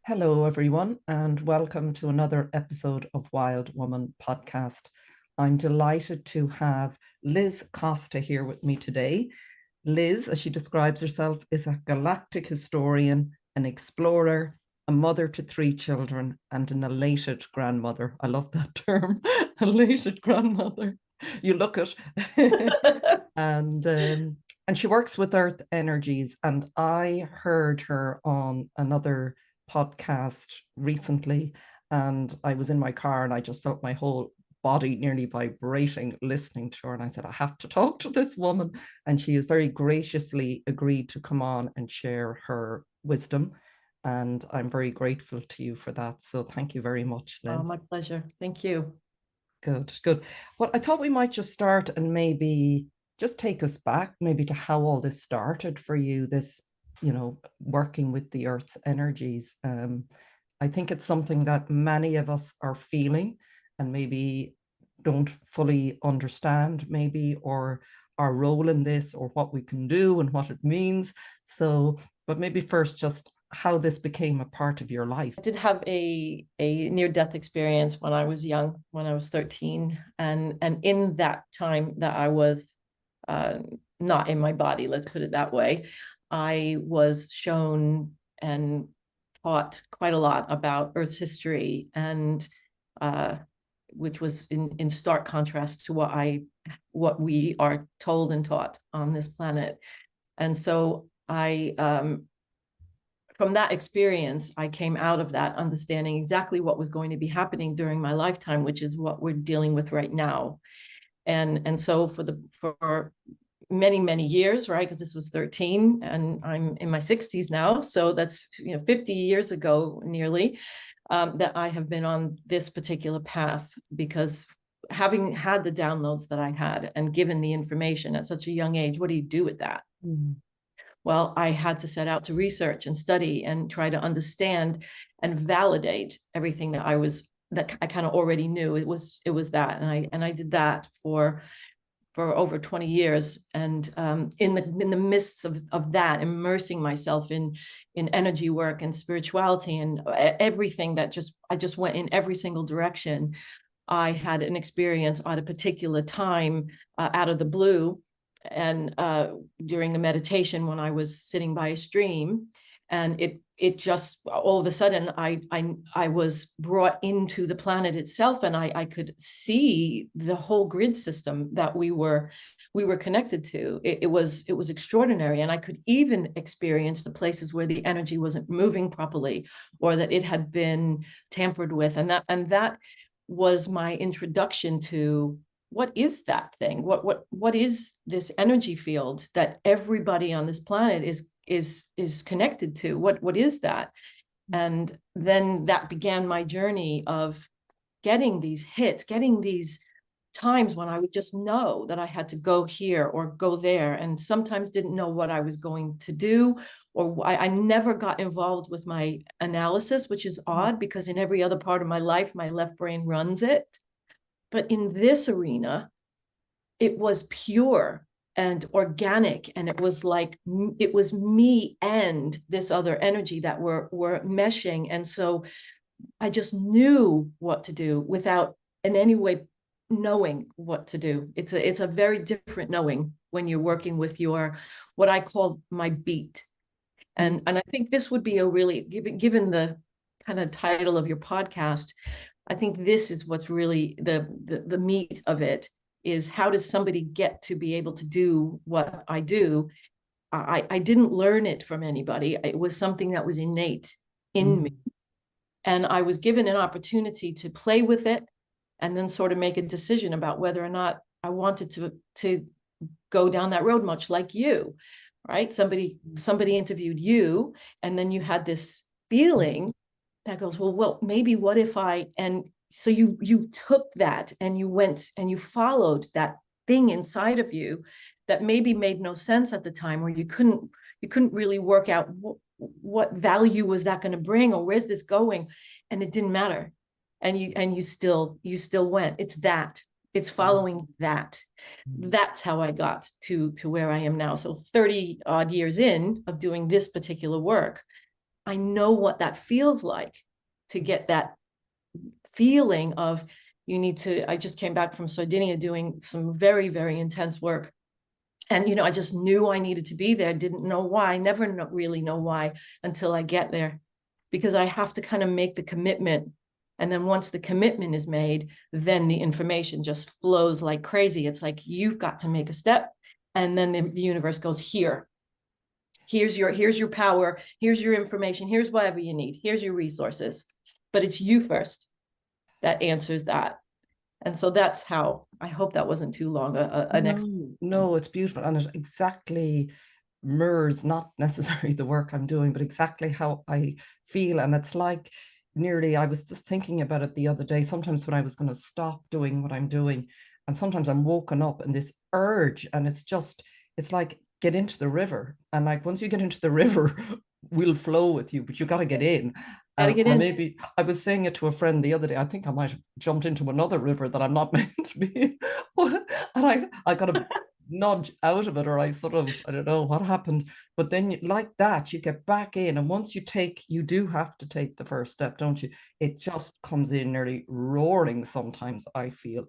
Hello, everyone, and welcome to another episode of Wild Woman Podcast. I'm delighted to have Liz Costa here with me today. Liz, as she describes herself, is a galactic historian, an explorer, a mother to three children, and an elated grandmother. I love that term, elated grandmother. You look it. And she works with earth energies. And I heard her on another podcast recently, and I was in my car and I just felt my whole body nearly vibrating listening to her. And I said, I have to talk to this woman. And she has very graciously agreed to come on and share her wisdom. And I'm very grateful to you for that. So thank you very much, Liz. Oh, my pleasure. Thank you. Good, good. Well, I thought we might just start and maybe just take us back, maybe to how all this started for you, this, working with the Earth's energies. I think it's something that many of us are feeling and maybe don't fully understand, maybe, or our role in this, or what we can do and what it means. So, but maybe first, just how this became a part of your life. I did have a near-death experience when I was young, when I was 13. And in that time that I was not in my body, let's put it that way, I was shown and taught quite a lot about Earth's history, and which was in stark contrast to what we are told and taught on this planet. And so from that experience, I came out of that understanding exactly what was going to be happening during my lifetime, which is what we're dealing with right now. And so for many, many years, right? Because this was 13 and I'm in my 60s now. So that's 50 years ago nearly, that I have been on this particular path, because having had the downloads that I had and given the information at such a young age, what do you do with that? Well, I had to set out to research and study and try to understand and validate everything that I kind of already knew. It was that, and I did that for over 20 years. And in the midst of that, immersing myself in energy work and spirituality and everything that I just went in every single direction. I had an experience at a particular time, out of the blue, and during a meditation when I was sitting by a stream, and it just all of a sudden I was brought into the planet itself, and I could see the whole grid system that we were connected to. It was extraordinary, and I could even experience the places where the energy wasn't moving properly, or that it had been tampered with, and that was my introduction to what is that thing? What is this energy field that everybody on this planet is connected to? What is that? And then that began my journey of getting these hits, getting these times when I would just know that I had to go here or go there, and sometimes didn't know what I was going to do, or I never got involved with my analysis, which is odd because in every other part of my life, my left brain runs it. But in this arena, it was pure and organic, and it was like it was me and this other energy that were meshing. And so I just knew what to do without in any way knowing what to do. It's a very different knowing when you're working with your, what I call my beat. And I think this would be a really, given the kind of title of your podcast, I think this is what's really the meat of it, is how does somebody get to be able to do what I do? I didn't learn it from anybody. It was something that was innate in me. And I was given an opportunity to play with it and then sort of make a decision about whether or not I wanted to go down that road, much like you, right? Somebody interviewed you, and then you had this feeling that goes, well, maybe what if and so you took that and you went and you followed that thing inside of you that maybe made no sense at the time, or you couldn't really work out what value was that going to bring, or where's this going, and it didn't matter, and you still went. It's following that. That's how I got to where I am now. So 30 odd years in of doing this particular work, I know what that feels like, to get that feeling of, you need to, I just came back from Sardinia doing some very, very intense work. And, you know, I just knew I needed to be there. Didn't know why, never really know why until I get there, because I have to kind of make the commitment. And then once the commitment is made, then the information just flows like crazy. It's like, you've got to make a step. And then the universe goes, here's your power. Here's your information. Here's whatever you need. Here's your resources. But it's you first that answers that. And so that's how, I hope that wasn't too long an explanation. No, it's beautiful. And it exactly mirrors not necessarily the work I'm doing, but exactly how I feel. And it's like nearly, I was just thinking about it the other day, sometimes when I was going to stop doing what I'm doing, and sometimes I'm woken up in this urge, and it's like, get into the river. And like, once you get into the river, we'll flow with you, but you got to get in. Got to get Or in. maybe I was saying it to a friend the other day. I think I might have jumped into another river that I'm not meant to be in. And I got a nudge out of it, or I sort of, I don't know what happened. But then like that, you get back in. And once you do have to take the first step, don't you? It just comes in nearly roaring sometimes, I feel.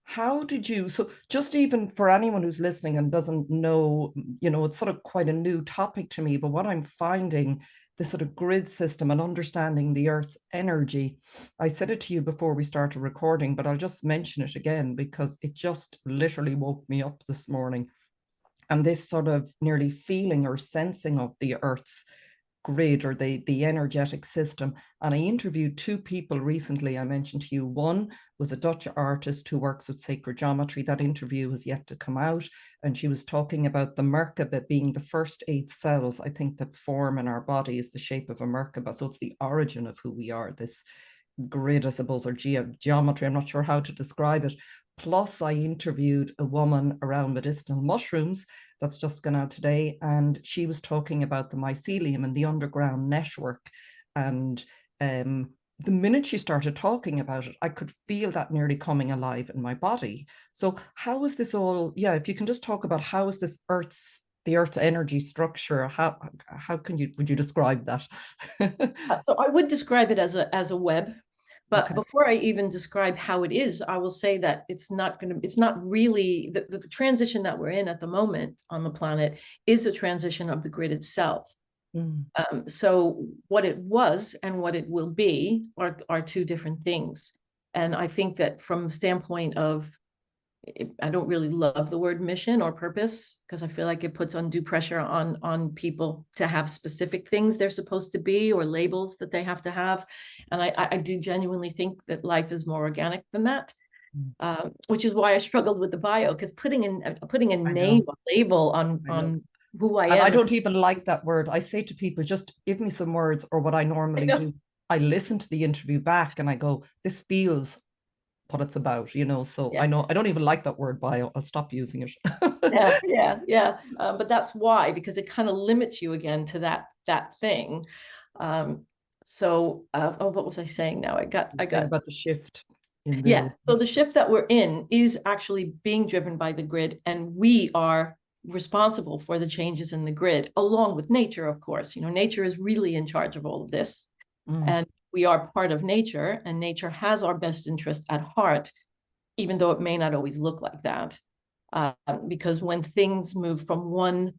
How did you, so just even for anyone who's listening and doesn't know, it's sort of quite a new topic to me, but what I'm finding, the sort of grid system and understanding the Earth's energy. I said it to you before we started recording, but I'll just mention it again because it just literally woke me up this morning. And this sort of nearly feeling or sensing of the Earth's grid, or the energetic system. And I interviewed two people recently. I mentioned to you, one was a Dutch artist who works with sacred geometry. That interview has yet to come out, and she was talking about the Merkaba being the first 8 cells, I think, that form in our body is the shape of a Merkaba. So it's the origin of who we are, this grid, I suppose, or geometry. I'm not sure how to describe it. Plus, I interviewed a woman around medicinal mushrooms that's just gone out today, and she was talking about the mycelium and the underground network. And the minute she started talking about it, I could feel that nearly coming alive in my body. So, how is this all? Yeah, if you can just talk about how is this the Earth's energy structure? How would you describe that? So I would describe it as a web. But Okay. before I even describe how it is, I will say that it's not really the transition that we're in at the moment on the planet is a transition of the grid itself. Mm. So what it was and what it will be are two different things. And I think that from the standpoint of, I don't really love the word mission or purpose, because I feel like it puts undue pressure on people to have specific things they're supposed to be, or labels that they have to have. And I do genuinely think that life is more organic than that. Which is why I struggled with the bio, because putting a I name, know. a label I know. on who I And I am. don't even like that word. I say to people, just give me some words, or what I I normally know. do. I listen to the interview back and I go, this feels what it's about. So Yeah. I know I don't even like that word bio. I'll stop using it. Yeah. But that's why, because it kind of limits you again to that thing. What was I saying now? I Thing got about the shift in Yeah. the So the shift that we're in is actually being driven by the grid, and we are responsible for the changes in the grid, along with nature, of course. Nature is really in charge of all of this, mm, and we are part of nature, and nature has our best interest at heart, even though it may not always look like that. Because when things move from one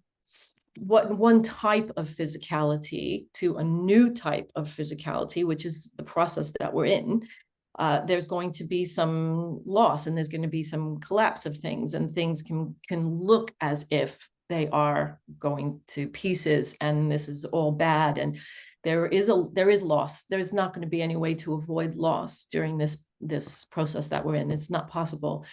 type of physicality to a new type of physicality, which is the process that we're in, there's going to be some loss, and there's going to be some collapse of things, and things can look as if they are going to pieces, and this is all bad, and there is loss. There's not going to be any way to avoid loss during this process that we're in. It's not possible.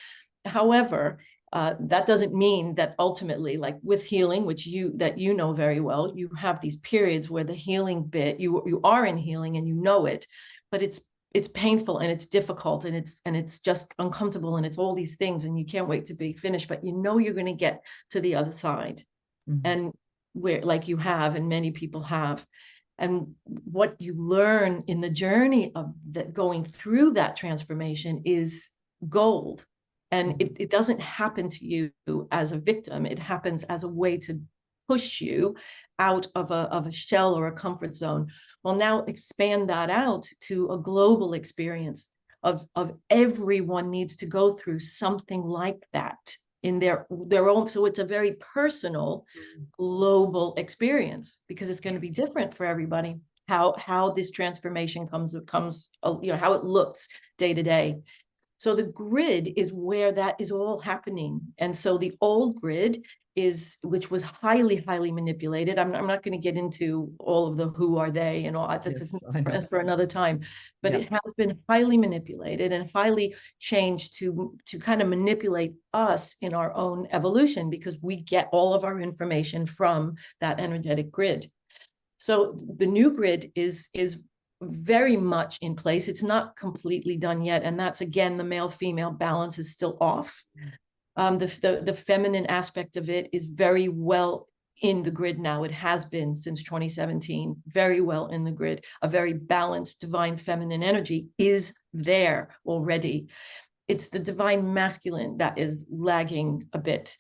However, that doesn't mean that ultimately, like with healing, which you know very well, you have these periods where the healing bit, you are in healing and you know it, but it's painful and it's difficult and it's just uncomfortable and it's all these things, and you can't wait to be finished, but you're going to get to the other side. And where, like you have, and many people have, and what you learn in the journey of that, going through that transformation, is gold. And it doesn't happen to you as a victim. It happens as a way to push you out of a shell or a comfort zone. Well, now expand that out to a global experience of everyone needs to go through something like that in their own. So it's a very personal, global experience, because it's going to be different for everybody. How this transformation comes, how it looks day to day. So the grid is where that is all happening. And so the old grid which was highly manipulated. I'm not going to get into all of the who are they and all that. That's for another time. But it has been highly manipulated and highly changed to kind of manipulate us in our own evolution, because we get all of our information from that energetic grid. So the new grid is very much in place. It's not completely done yet. And that's, again, the male-female balance is still off. The feminine aspect of it is very well in the grid now. It has been since 2017, very well in the grid. A very balanced divine feminine energy is there already. It's the divine masculine that is lagging a bit.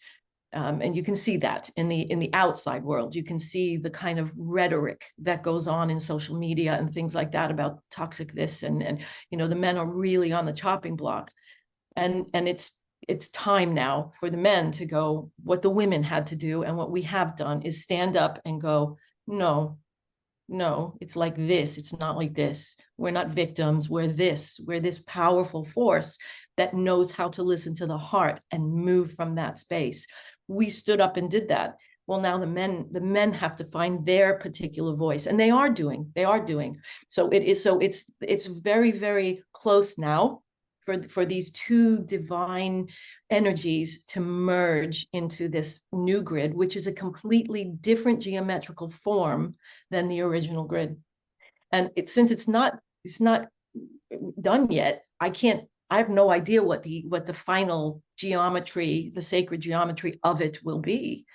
And you can see that in the outside world. You can see the kind of rhetoric that goes on in social media and things like that about toxic this, and the men are really on the chopping block. And it's time now for the men to go what the women had to do, and what we have done is stand up and go, no, it's like this. It's not like this. We're not victims. We're this powerful force that knows how to listen to the heart and move from that space. We stood up and did that. Well, now the men have to find their particular voice, and they are doing. So it's very, very close now for these two divine energies to merge into this new grid, which is a completely different geometrical form than the original grid. And since it's not done yet, I have no idea what the final geometry, the sacred geometry of it will be.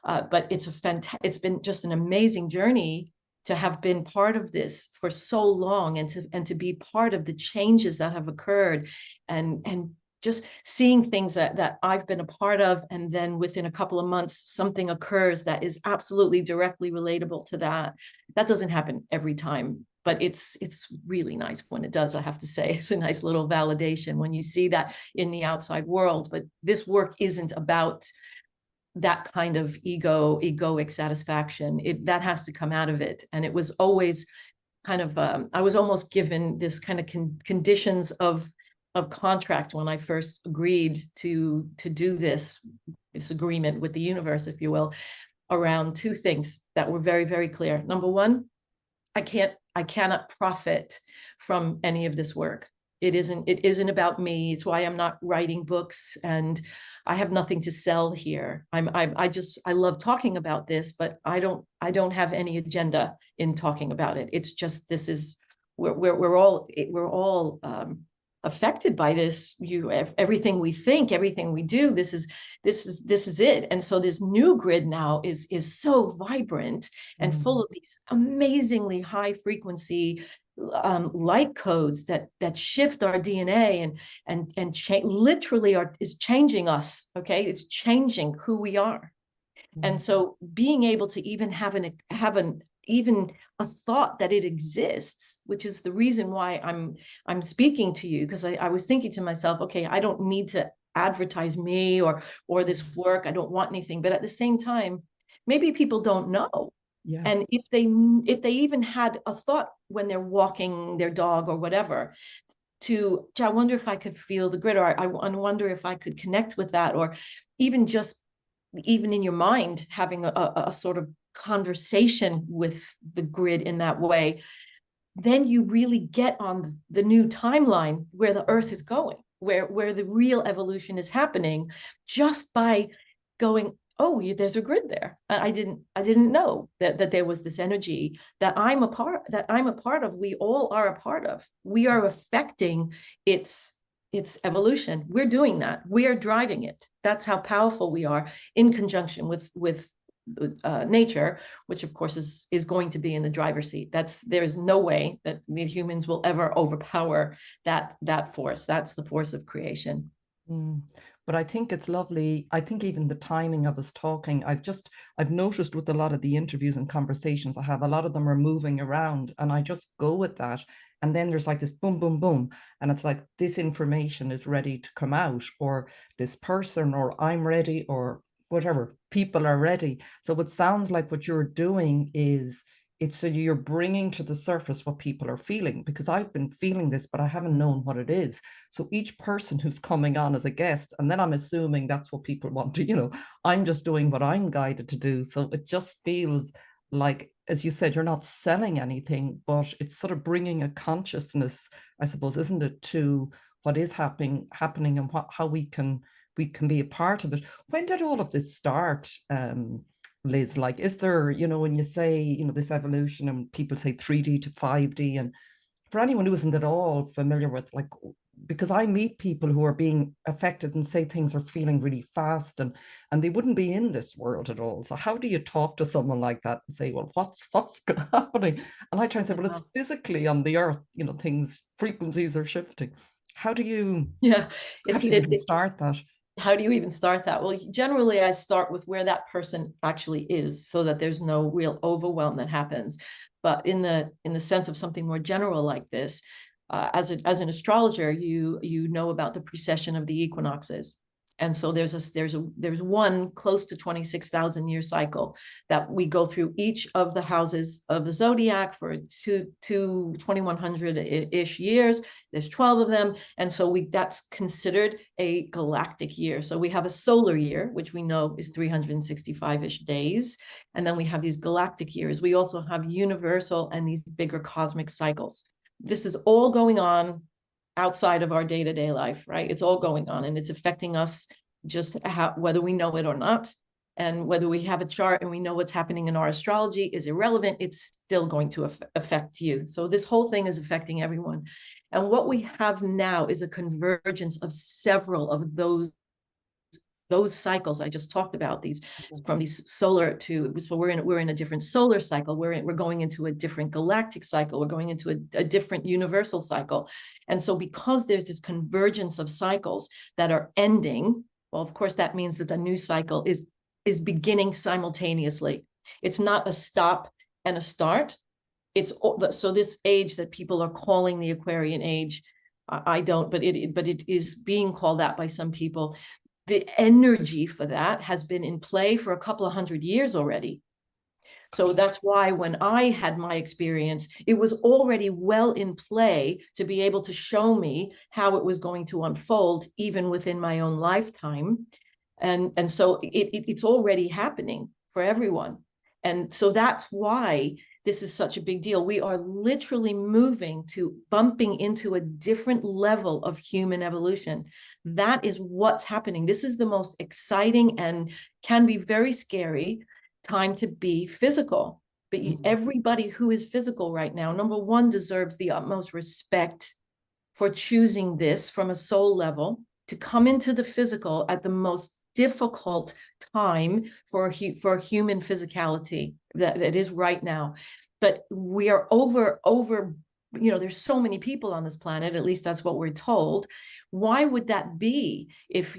But it's been just an amazing journey to have been part of this for so long, and to be part of the changes that have occurred, and just seeing things that I've been a part of, and then within a couple of months something occurs that is absolutely directly relatable to that. That doesn't happen every time, but it's really nice when it does. I have to say, it's a nice little validation when you see that in the outside world. But this work isn't about that kind of egoic satisfaction. That has to come out of it. And it was always kind of I was almost given this kind of conditions of contract when I first agreed to do this agreement with the universe, if you will, around two things that were very, very clear. Number one, I cannot profit from any of this work. It isn't about me. It's why I'm not writing books, and I have nothing to sell here. I love talking about this, but I don't have any agenda in talking about it. It's just, we're all affected by this. Everything we think, everything we do, this is it. And so this new grid now is so vibrant and full of these amazingly high frequency light codes that shift our DNA and literally is changing us. Okay, it's changing who we are. And so being able to even have even a thought that it exists, which is the reason why I'm speaking to you, because I was thinking to myself, okay, I don't need to advertise me or this work. I don't want anything. But at the same time, maybe people don't know. Yeah. And if they even had a thought when they're walking their dog or whatever, I wonder if I could feel the grid, or I wonder if I could connect with that, or even in your mind having a sort of conversation with the grid in that way, then you really get on the new timeline where the earth is going, where the real evolution is happening, just by going, oh, there's a grid there. I didn't know that there was this energy that I'm a part of. We all are a part of. We are affecting its evolution. We're doing that. We are driving it. That's how powerful we are, in conjunction with nature, which of course is going to be in the driver's seat. There is no way that the humans will ever overpower that force. That's the force of creation. But I think it's lovely. I think even the timing of us talking, I've noticed with a lot of the interviews and conversations I have, a lot of them are moving around, and I just go with that. And then there's like this boom, boom, boom. And it's like this information is ready to come out, or this person, or I'm ready, or whatever, people are ready. So it sounds like what you're doing is it's so you're bringing to the surface what people are feeling, because I've been feeling this, but I haven't known what it is. So each person who's coming on as a guest, and then I'm assuming that's what people want to, I'm just doing what I'm guided to do. So it just feels like, as you said, you're not selling anything, but it's sort of bringing a consciousness, I suppose, isn't it, to what is happening and how we can be a part of it. When did all of this start? Liz, like, is there, when you say, this evolution, and people say 3D to 5D, and for anyone who isn't at all familiar with, like, because I meet people who are being affected and say things are feeling really fast, and they wouldn't be in this world at all. So how do you talk to someone like that and say, well, what's happening? And I try and say, well, it's physically on the earth, things, frequencies are shifting. How do you Yeah, how do you even start that? How do you even start that? Well, generally I start with where that person actually is, so that there's no real overwhelm that happens. But in the sense of something more general like this, as an astrologer, you know about the precession of the equinoxes. And so there's one close to 26,000 year cycle that we go through each of the houses of the zodiac for 2100-ish years. There's 12 of them. And so that's considered a galactic year. So we have a solar year, which we know is 365-ish days. And then we have these galactic years. We also have universal and these bigger cosmic cycles. This is all going on outside of our day-to-day life, right? It's all going on, and it's affecting us just whether we know it or not. And whether we have a chart and we know what's happening in our astrology is irrelevant. It's still going to affect you. So this whole thing is affecting everyone. And what we have now is a convergence of several of those cycles I just talked about, these from these solar to, so we're in a different solar cycle, we're going into a different galactic cycle, we're going into a different universal cycle. And so because there's this convergence of cycles that are ending, well, of course that means that the new cycle is beginning simultaneously. It's not a stop and a start. It's so this age that people are calling the Aquarian age, I don't, but it is being called that by some people. The energy for that has been in play for a couple of hundred years already. So that's why when I had my experience, it was already well in play to be able to show me how it was going to unfold, even within my own lifetime. And so it's already happening for everyone. And so that's why this is such a big deal. We are literally bumping into a different level of human evolution. That is what's happening. This is the most exciting and can be very scary time to be physical. But everybody who is physical right now, number one, deserves the utmost respect for choosing this from a soul level to come into the physical at the most difficult time for human physicality that it is right now. But we are over, there's so many people on this planet, at least that's what we're told. Why would that be if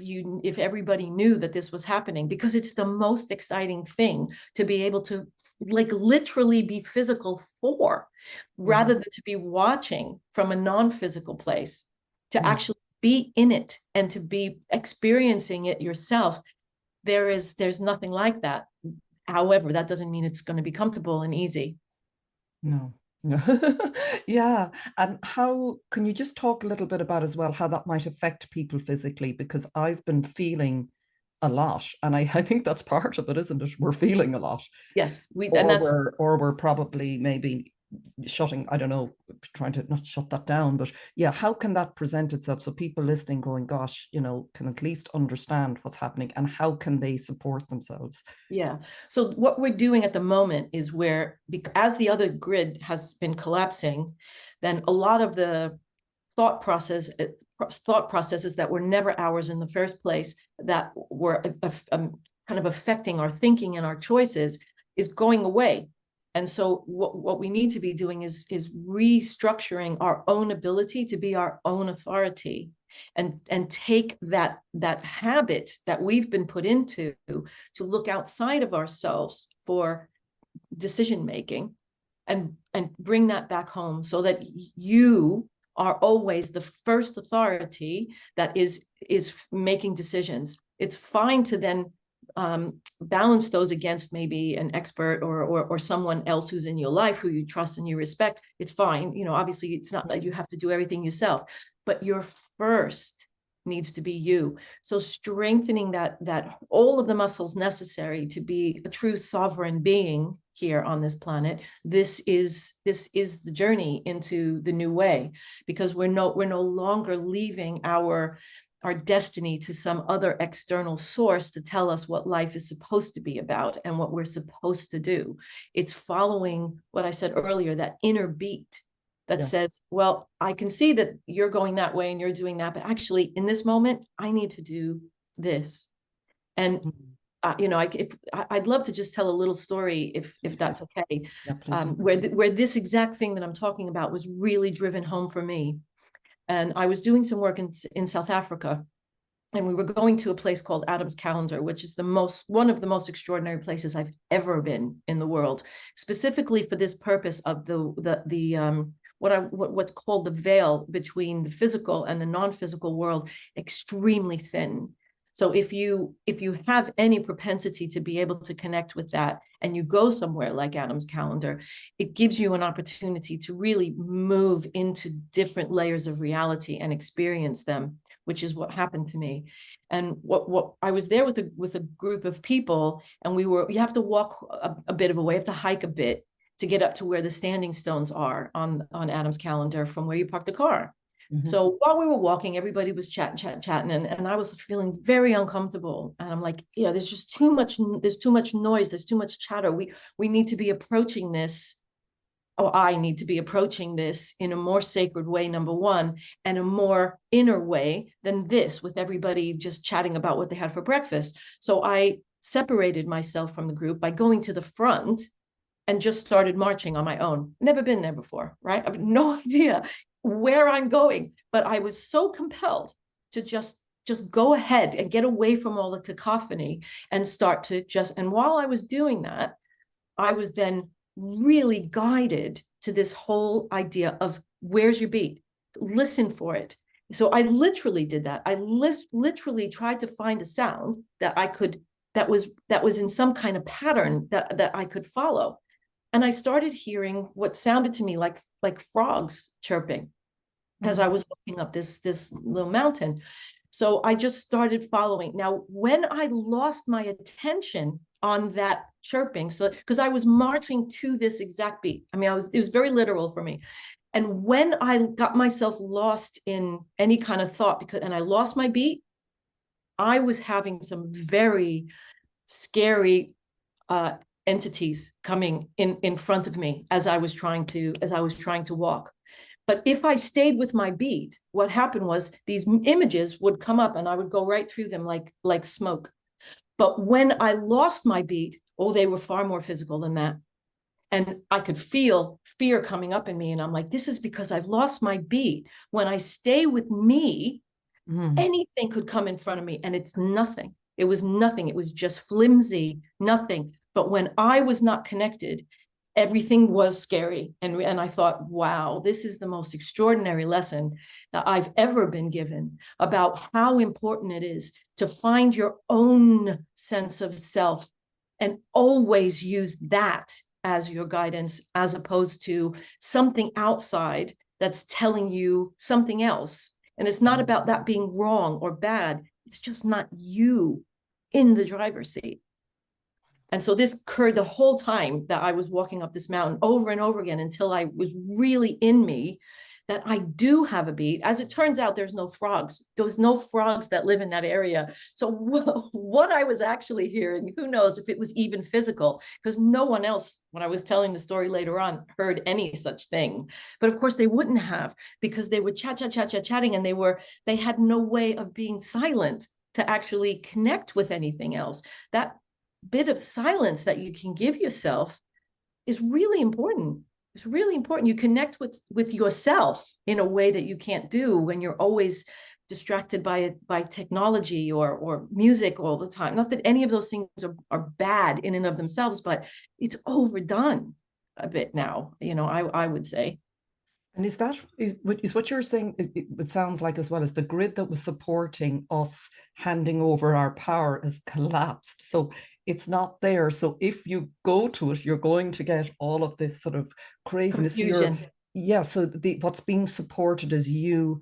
everybody knew that this was happening? Because it's the most exciting thing to be able to literally be physical for, rather than to be watching from a non-physical place, to actually be in it and to be experiencing it yourself. There's nothing like that. However, that doesn't mean it's going to be comfortable and easy. No. Yeah. And how can you just talk a little bit about as well how that might affect people physically? Because I've been feeling a lot, and I think that's part of it, isn't it? We're feeling a lot. Yes, we're probably maybe shutting, I don't know, trying to not shut that down, but yeah, how can that present itself so people listening going, gosh, can at least understand what's happening, and how can they support themselves? Yeah. So what we're doing at the moment is as the other grid has been collapsing, then a lot of the thought processes that were never ours in the first place, that were kind of affecting our thinking and our choices, is going away. And so what we need to be doing is restructuring our own ability to be our own authority, and take that habit that we've been put into to look outside of ourselves for decision making, and bring that back home, so that you are always the first authority that is making decisions. It's fine to then balance those against maybe an expert or someone else who's in your life who you trust and you respect. It's fine, you know, obviously it's not that you have to do everything yourself, but your first needs to be you. So strengthening that all of the muscles necessary to be a true sovereign being here on this planet. This is the journey into the new way, because we're no longer leaving our destiny to some other external source to tell us what life is supposed to be about and what we're supposed to do. It's following what I said earlier, that inner beat that says, well, I can see that you're going that way and you're doing that, but actually in this moment, I need to do this. And you know, I'd love to just tell a little story, if that's okay, where this exact thing that I'm talking about was really driven home for me. And I was doing some work in South Africa, and we were going to a place called Adam's Calendar, which is one of the most extraordinary places I've ever been in the world, specifically for this purpose of what's called the veil between the physical and the non-physical world, extremely thin. So if you have any propensity to be able to connect with that, and you go somewhere like Adam's Calendar, it gives you an opportunity to really move into different layers of reality and experience them, which is what happened to me. And what I was there with a group of people, and you have to walk a bit of a way, you have to hike a bit to get up to where the standing stones are on Adam's Calendar from where you park the car. So while we were walking, everybody was chatting, and I was feeling very uncomfortable. And I'm like, yeah, there's just too much noise, there's too much chatter. We need to be approaching this, or I need to be approaching this in a more sacred way, number one, and a more inner way than this, with everybody just chatting about what they had for breakfast. So I separated myself from the group by going to the front and just started marching on my own. Never been there before, right? I have no idea where I'm going, but I was so compelled to just go ahead and get away from all the cacophony and start to and while I was doing that, I was then really guided to this whole idea of, where's your beat? Listen for it. So I literally did that. I literally tried to find a sound that was in some kind of pattern that I could follow. And I started hearing what sounded to me like frogs chirping as I was walking up this little mountain. So I just started following. Now, when I lost my attention on that chirping, so because I was marching to this exact beat, I mean, it was very literal for me. And when I got myself lost in any kind of thought, and I lost my beat, I was having some very scary entities coming in front of me as I was trying to walk. But if I stayed with my beat, what happened was these images would come up and I would go right through them like smoke. But when I lost my beat, they were far more physical than that. And I could feel fear coming up in me. And I'm like, this is because I've lost my beat. When I stay with me, anything could come in front of me, and it's nothing. It was nothing. It was just flimsy, nothing. But when I was not connected, everything was scary. And I thought, wow, this is the most extraordinary lesson that I've ever been given about how important it is to find your own sense of self and always use that as your guidance, as opposed to something outside that's telling you something else. And it's not about that being wrong or bad. It's just not you in the driver's seat. And so this occurred the whole time that I was walking up this mountain, over and over again, until I was really in me that I do have a beat. As it turns out, there's no frogs. There's no frogs that live in that area. So what I was actually hearing, who knows if it was even physical, because no one else, when I was telling the story later on, heard any such thing. But of course they wouldn't have, because they were chatting, and they had no way of being silent to actually connect with anything else. That bit of silence that you can give yourself is really important. It's really important. You connect with yourself in a way that you can't do when you're always distracted by technology or music all the time. Not that any of those things are bad in and of themselves, but it's overdone a bit now, I would say. And is what you're saying? It sounds like, as well, as the grid that was supporting us handing over our power has collapsed. So it's not there. So if you go to it, you're going to get all of this sort of craziness. Confusion. Yeah. So what's being supported is you.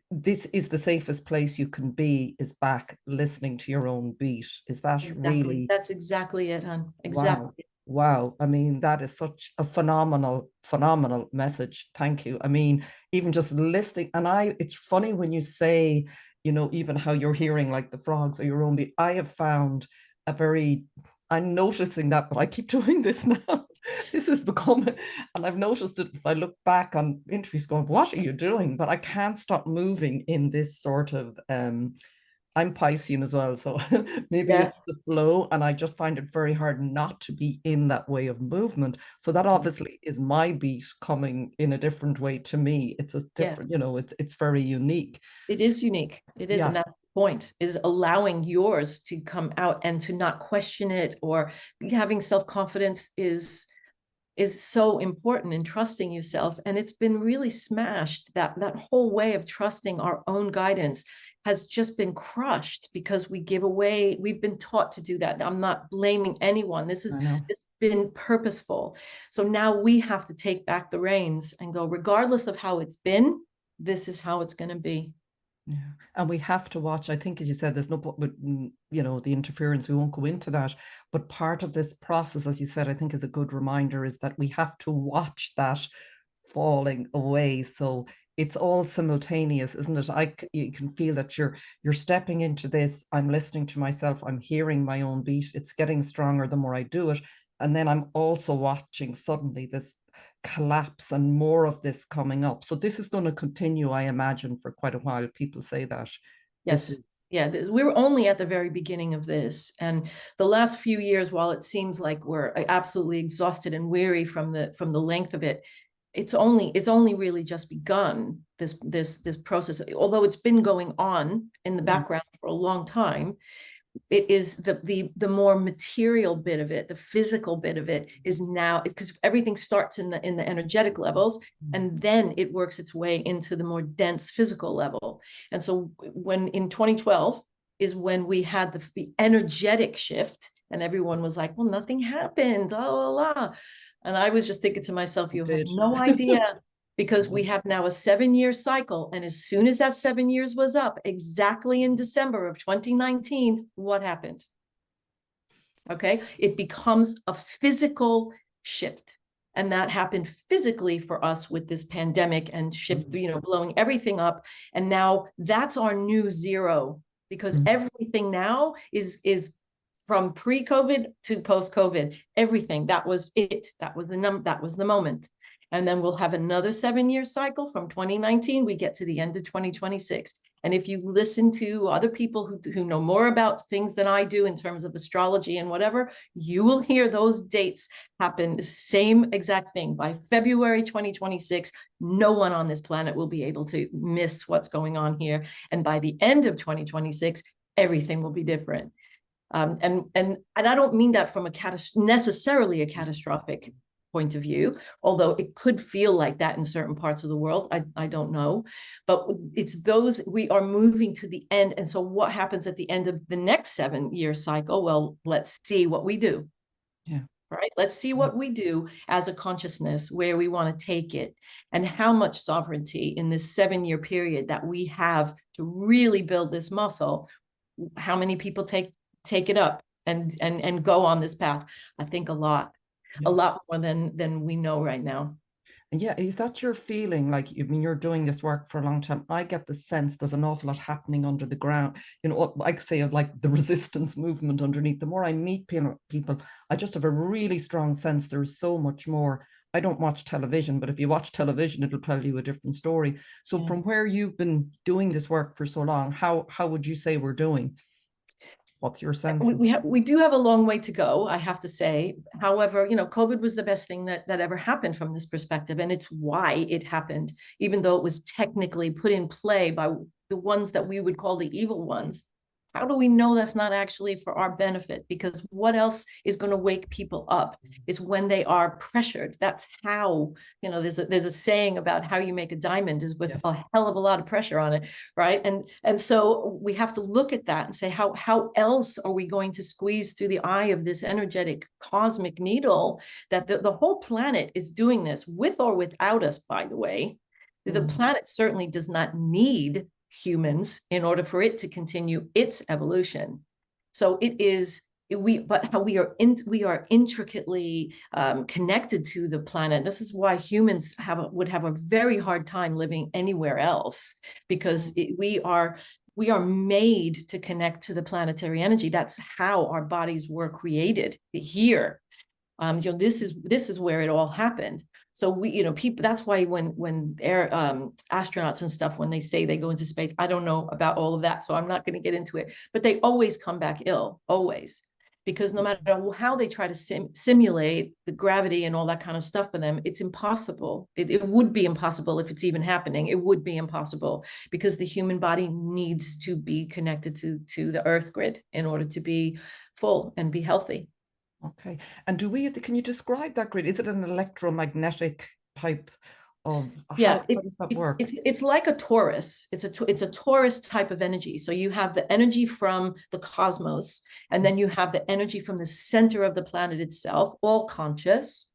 This is the safest place you can be, is back listening to your own beat. Is that Exactly. really? That's exactly it, hon. Wow. Exactly. Wow. I mean, that is such a phenomenal, phenomenal message. Thank you. I mean, even just listening, and it's funny when you say, even how you're hearing like the frogs or your own beat. I have found a very, I'm noticing that, but I keep doing this now. This has become, and I've noticed it if I look back on interviews going, what are you doing? But I can't stop moving in this sort of I'm Piscean as well, so maybe Yeah. it's the flow, and I just find it very hard not to be in that way of movement. So that obviously is my beat coming in a different way to me. It's a Yeah. different, it's very unique. It is unique. It is. Yeah, And that's the point, is allowing yours to come out and to not question it, or having self-confidence is so important in trusting yourself. And it's been really smashed. That whole way of trusting our own guidance has just been crushed because we've been taught to do that. I'm not blaming anyone. I know. It's been purposeful. So now we have to take back the reins and go, regardless of how it's been, this is how it's going to be. Yeah. And we have to watch. I think, as you said, there's no point with, the interference. We won't go into that. But part of this process, as you said, I think is a good reminder, is that we have to watch that falling away. So it's all simultaneous, isn't it? You can feel that you're stepping into this. I'm listening to myself. I'm hearing my own beat. It's getting stronger the more I do it. And then I'm also watching suddenly this collapse and more of this coming up. So this is going to continue, I imagine, for quite a while. People say that this Yes. is, Yeah, we're only at the very beginning of this. And the last few years, while it seems like we're absolutely exhausted and weary from the length of it, it's only really just begun, this process. Although it's been going on in the background for a long time, it is the more material bit of it, the physical bit of it is now, because everything starts in the energetic levels, and then it works its way into the more dense physical level. And so when in 2012 is when we had the energetic shift, and everyone was like, well, nothing happened, la la la. And I was just thinking to myself, you have did. no idea, because we have now a 7-year cycle. And as soon as that 7 years was up, exactly in December of 2019, what happened? Okay. It becomes a physical shift. And that happened physically for us with this pandemic and shift, blowing everything up. And now that's our new zero, because everything now is from pre-COVID to post-COVID. Everything, that was it. That was the moment. And then we'll have another 7-year cycle from 2019. We get to the end of 2026. And if you listen to other people who know more about things than I do in terms of astrology and whatever, you will hear those dates happen, the same exact thing. By February 2026, no one on this planet will be able to miss what's going on here. And by the end of 2026, everything will be different. And I don't mean that from necessarily a catastrophic point of view, although it could feel like that in certain parts of the world. I don't know, but it's those, we are moving to the end. And so what happens at the end of the next 7-year cycle? Well, let's see what we do. Yeah. Right. Let's see what we do as a consciousness, where we want to take it, and how much sovereignty in this 7-year period that we have to really build this muscle. How many people take it up and go on this path? I think a lot more than we know right now. And yeah, is that your feeling? Like, I mean, you're doing this work for a long time. I get the sense there's an awful lot happening under the ground. What I say of like the resistance movement underneath. The more I meet people, I just have a really strong sense there's so much more. I don't watch television, but if you watch television, it'll tell you a different story. So from where you've been doing this work for so long, how would you say we're doing? What's your sense of? We do have a long way to go, I have to say. However, COVID was the best thing that ever happened from this perspective, and it's why it happened, even though it was technically put in play by the ones that we would call the evil ones. How do we know that's not actually for our benefit? Because what else is going to wake people up is when they are pressured. That's how, there's a saying about how you make a diamond is with a hell of a lot of pressure on it, right? And so we have to look at that and say, how else are we going to squeeze through the eye of this energetic cosmic needle that the whole planet is doing this with or without us, by the way. The planet certainly does not need humans in order for it to continue its evolution. So it is but how we are intricately connected to the planet. This is why humans would have a very hard time living anywhere else, because we are made to connect to the planetary energy. That's how our bodies were created here. This is where it all happened. So people, that's why when astronauts and stuff, when they say they go into space, I don't know about all of that, so I'm not going to get into it, but they always come back ill, always, because no matter how they try to simulate the gravity and all that kind of stuff for them, it's impossible. It would be impossible if it's even happening. It would be impossible because the human body needs to be connected to the Earth grid in order to be full and be healthy. Okay. And can you describe that grid? Is it an electromagnetic type of, how does that work? It's like a torus. It's a torus type of energy. So you have the energy from the cosmos, and then you have the energy from the center of the planet itself, all conscious.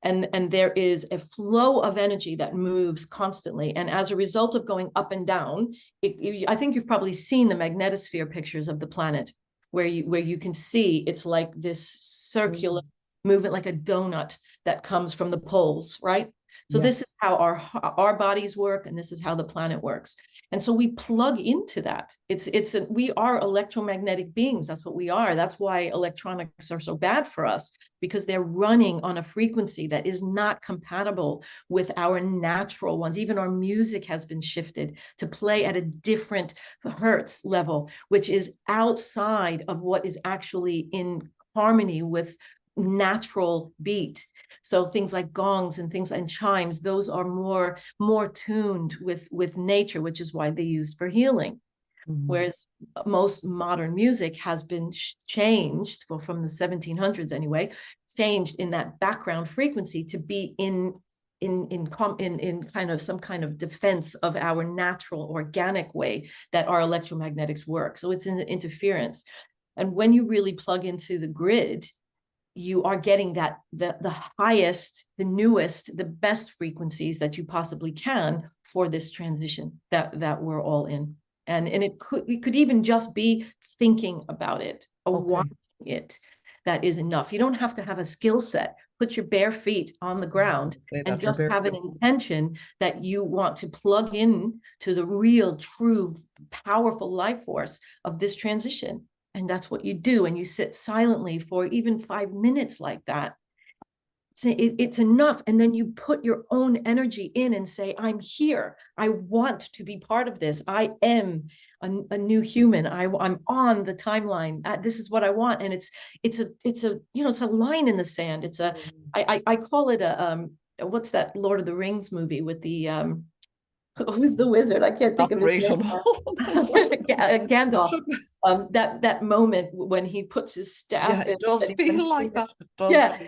And there is a flow of energy that moves constantly. And as a result of going up and down, I think you've probably seen the magnetosphere pictures of the planet, where you can see it's like this circular movement, like a donut that comes from the poles, right? So this is how our bodies work, and this is how the planet works. And so we plug into that. We are electromagnetic beings. That's what we are. That's why electronics are so bad for us, because they're running on a frequency that is not compatible with our natural ones. Even our music has been shifted to play at a different hertz level, which is outside of what is actually in harmony with natural beat. So things like gongs and things and chimes, those are more tuned with nature, which is why they used for healing. Whereas most modern music has been changed, well, from the 1700s anyway, changed in that background frequency to be in kind of some kind of defense of our natural organic way that our electromagnetics work. So it's an interference. And when you really plug into the grid, you are getting that the highest, the newest, the best frequencies that you possibly can for this transition that we're all in. And it could even just be thinking about it or watching it. That is enough. You don't have to have a skill set. Put your bare feet on the ground and just have an intention that you want to plug in to the real, true, powerful life force of this transition. And that's what you do. And you sit silently for even 5 minutes like that. It's enough. And then you put your own energy in and say, I'm here. I want to be part of this. I am a new human. I'm on the timeline. This is what I want. And it's a line in the sand. I call it what's that Lord of the Rings movie with the who's the wizard? I can't think of his name. Gandalf. That moment when he puts his staff in. It does feel like that.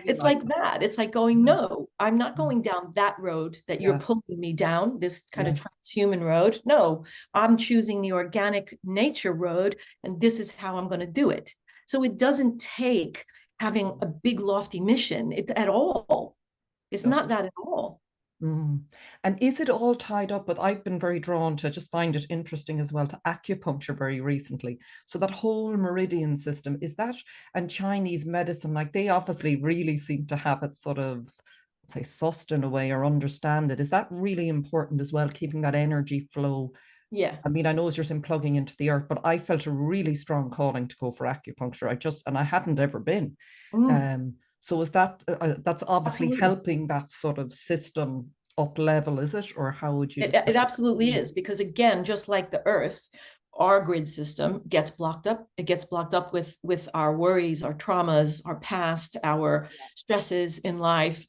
It's like that. It's like going, no, I'm not going down that road that you're pulling me down, this kind of transhuman road. No, I'm choosing the organic nature road, and this is how I'm going to do it. So it doesn't take having a big lofty mission at all. It's not that at all. And is it all tied up with, I've been very drawn to, just find it interesting as well, to acupuncture very recently. So that whole meridian system, is that, and Chinese medicine, like they obviously really seem to have it sort of, say, sussed in a way or understand it. Is that really important as well, keeping that energy flow? Yeah. I mean, I know as you're saying plugging into the earth, but I felt a really strong calling to go for acupuncture. And I hadn't ever been. So is that, that's obviously helping that sort of system up level, is it? Or how would you? It absolutely is, because again, just like the earth, our grid system gets blocked up. It gets blocked up with our worries, our traumas, our past, our stresses in life,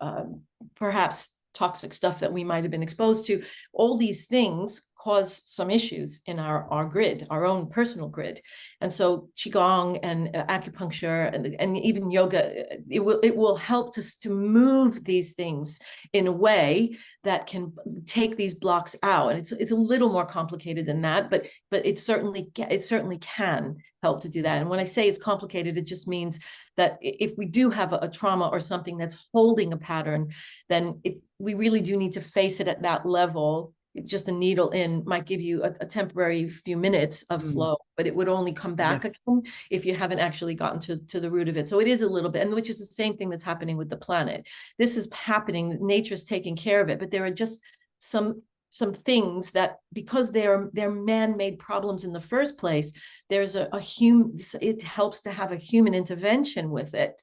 perhaps toxic stuff that we might have been exposed to. All these things cause some issues in our grid, our own personal grid. And so qigong and acupuncture and even yoga, it will help to move these things in a way that can take these blocks out. And it's a little more complicated than that, but it certainly can help to do that. And when I say it's complicated, it just means that if we do have a trauma or something that's holding a pattern, then we really do need to face it at that level. Just a needle in might give you a temporary few minutes of flow, but it would only come back again if you haven't actually gotten to the root of it. So it is a little bit, and which is the same thing that's happening with the planet. This is happening, nature's taking care of it, but there are just some things that, because they're man-made problems in the first place, there's a human, it helps to have a human intervention with it,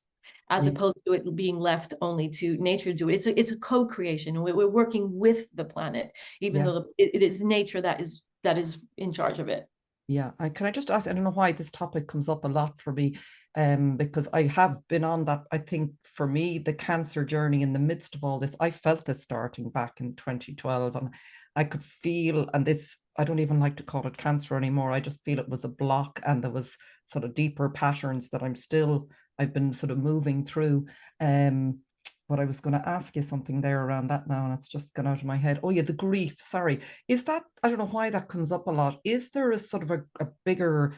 as opposed to it being left only to nature to do it. It's a co-creation. We're working with the planet, even though it is nature that is in charge of it. Yeah, can I just ask, I don't know why this topic comes up a lot for me, because I have been on that. I think for me, the cancer journey in the midst of all this, I felt this starting back in 2012, and I could feel, and this, I don't even like to call it cancer anymore. I just feel it was a block, and there was sort of deeper patterns that I've been sort of moving through. But I was going to ask you something there around that now, and it's just gone out of my head. Oh yeah, the grief. Sorry. Is that, I don't know why that comes up a lot. Is there a sort of a bigger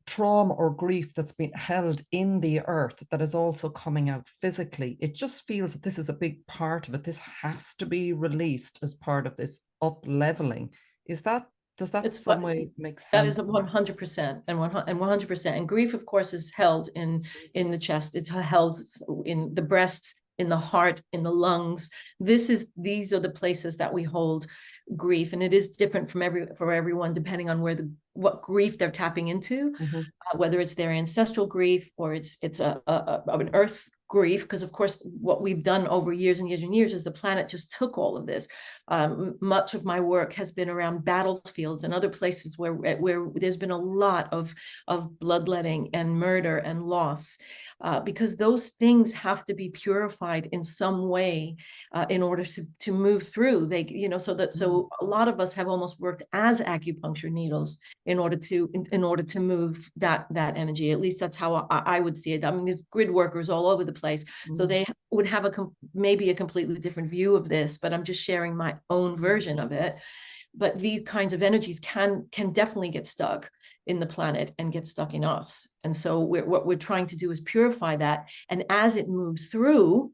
trauma or grief that's been held in the earth that is also coming out physically? It just feels that this is a big part of it. This has to be released as part of this up leveling. Does that some way make sense? That is 100% and 100%. And grief, of course, is held in the chest. It's held in the breasts, in the heart, in the lungs. These are the places that we hold grief, and it is different for everyone depending on what grief they're tapping into, whether it's their ancestral grief or it's an earth grief, because of course what we've done over years and years and years is the planet just took all of this. Much of my work has been around battlefields and other places where there's been a lot of bloodletting and murder and loss, because those things have to be purified in some way in order to move through. So a lot of us have almost worked as acupuncture needles in order to move that energy. At least that's how I would see it. I mean, there's grid workers all over the place, so they would have maybe a completely different view of this, but I'm just sharing my own version of it. But these kinds of energies can definitely get stuck in the planet and get stuck in us. And so what we're trying to do is purify that. And as it moves through,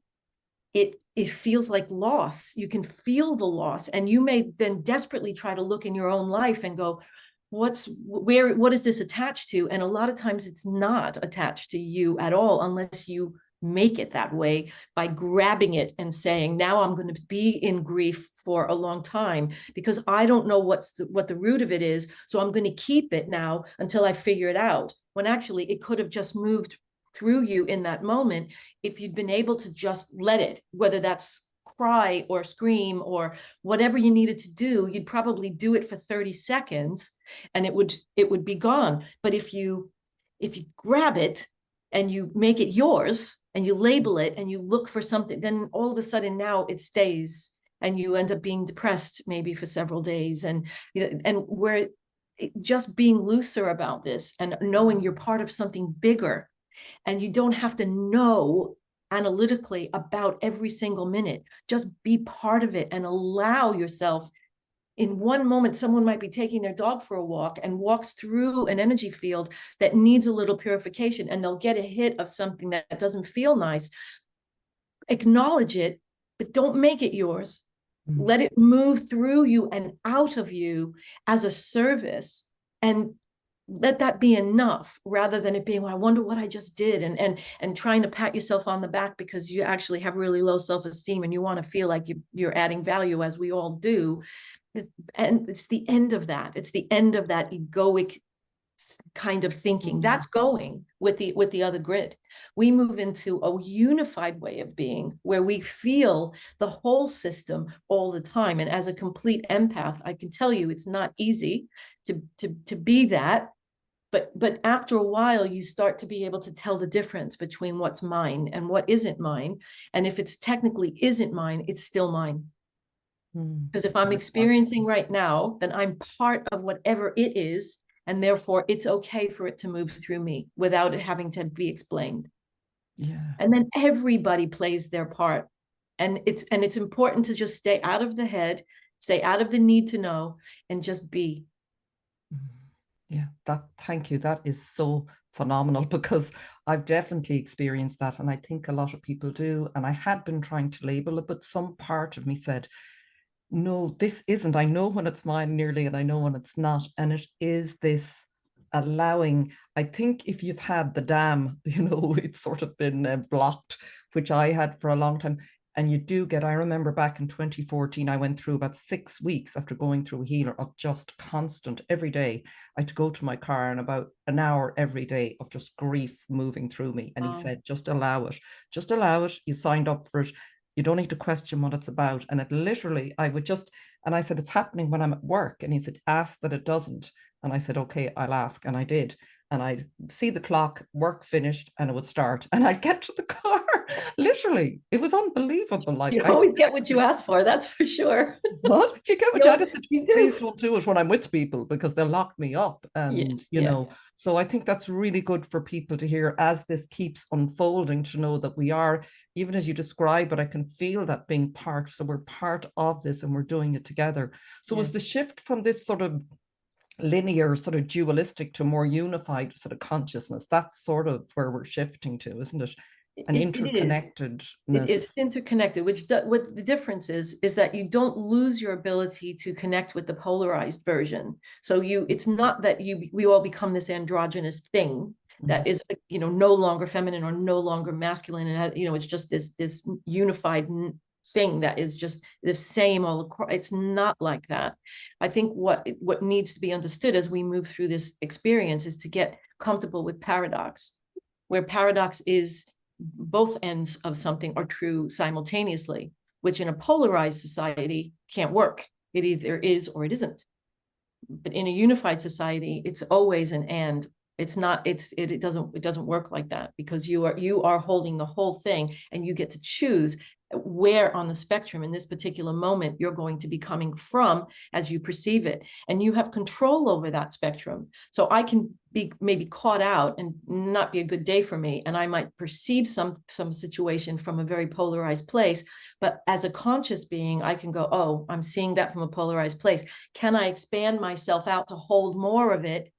it feels like loss. You can feel the loss. And you may then desperately try to look in your own life and go, what is this attached to? And a lot of times it's not attached to you at all, unless you make it that way by grabbing it and saying, now I'm going to be in grief for a long time because I don't know what the root of it is, so I'm going to keep it now until I figure it out, when actually it could have just moved through you in that moment if you'd been able to just let it, whether that's cry or scream or whatever you needed to do. You'd probably do it for 30 seconds and it would be gone. But if you grab it and you make it yours and you label it and you look for something, then all of a sudden now it stays and you end up being depressed maybe for several days. And where just being looser about this and knowing you're part of something bigger, and you don't have to know analytically about every single minute. Just be part of it and allow yourself. In one moment, someone might be taking their dog for a walk and walks through an energy field that needs a little purification, and they'll get a hit of something that doesn't feel nice. Acknowledge it, but don't make it yours. Let it move through you and out of you as a service, and let that be enough, rather than it being, well, I wonder what I just did, and trying to pat yourself on the back because you actually have really low self-esteem and you want to feel like you're adding value, as we all do. And it's the end of that. It's the end of that egoic kind of thinking. That's going with the other grid. We move into a unified way of being where we feel the whole system all the time. And as a complete empath, I can tell you it's not easy to be that. But after a while, you start to be able to tell the difference between what's mine and what isn't mine. And if it's technically isn't mine, it's still mine. Because if I'm experiencing right now, then I'm part of whatever it is, and therefore it's okay for it to move through me without it having to be explained. Yeah. And then everybody plays their part. And it's important to just stay out of the head, stay out of the need to know, and just be. Yeah, thank you. That is so phenomenal because I've definitely experienced that. And I think a lot of people do. And I had been trying to label it, but some part of me said, no, this isn't. I know when it's mine nearly, and I know when it's not. And it is this allowing. I think if you've had the dam, it's sort of been blocked, which I had for a long time. And you do get, I remember back in 2014, I went through about 6 weeks after going through a healer of just constant every day. I had to go to my car and about an hour every day of just grief moving through me. And he said, just allow it. Just allow it. You signed up for it. You don't need to question what it's about. And it literally, and I said, it's happening when I'm at work. And he said, ask that it doesn't. And I said, okay, I'll ask. And I did. And I'd see the clock, work finished, and it would start. And I'd get to the car. Literally, it was unbelievable. Like you always get what you ask for, that's for sure. What? You get what I just said, please don't do it when I'm with people because they'll lock me up. And so I think that's really good for people to hear as this keeps unfolding, to know that we are, even as you describe it, I can feel that being part. So we're part of this and we're doing it together. So is the shift from this sort of linear, sort of dualistic to more unified sort of consciousness, that's sort of where we're shifting to, isn't it? An interconnectedness. It's interconnected, what the difference is that you don't lose your ability to connect with the polarized version. So it's not that we all become this androgynous thing that is, no longer feminine or no longer masculine, and it's just this unified thing that is just the same all across. It's not like that. I think what needs to be understood as we move through this experience is to get comfortable with paradox, where paradox is both ends of something are true simultaneously, which in a polarized society can't work. It either is or it isn't. But in a unified society, it's always an and. It's not, it doesn't work like that, because you are holding the whole thing, and you get to choose where on the spectrum in this particular moment you're going to be coming from as you perceive it, and you have control over that spectrum. So I can be maybe caught out and not be a good day for me, and I might perceive some situation from a very polarized place, but as a conscious being, I can go, oh, I'm seeing that from a polarized place. Can I expand myself out to hold more of it?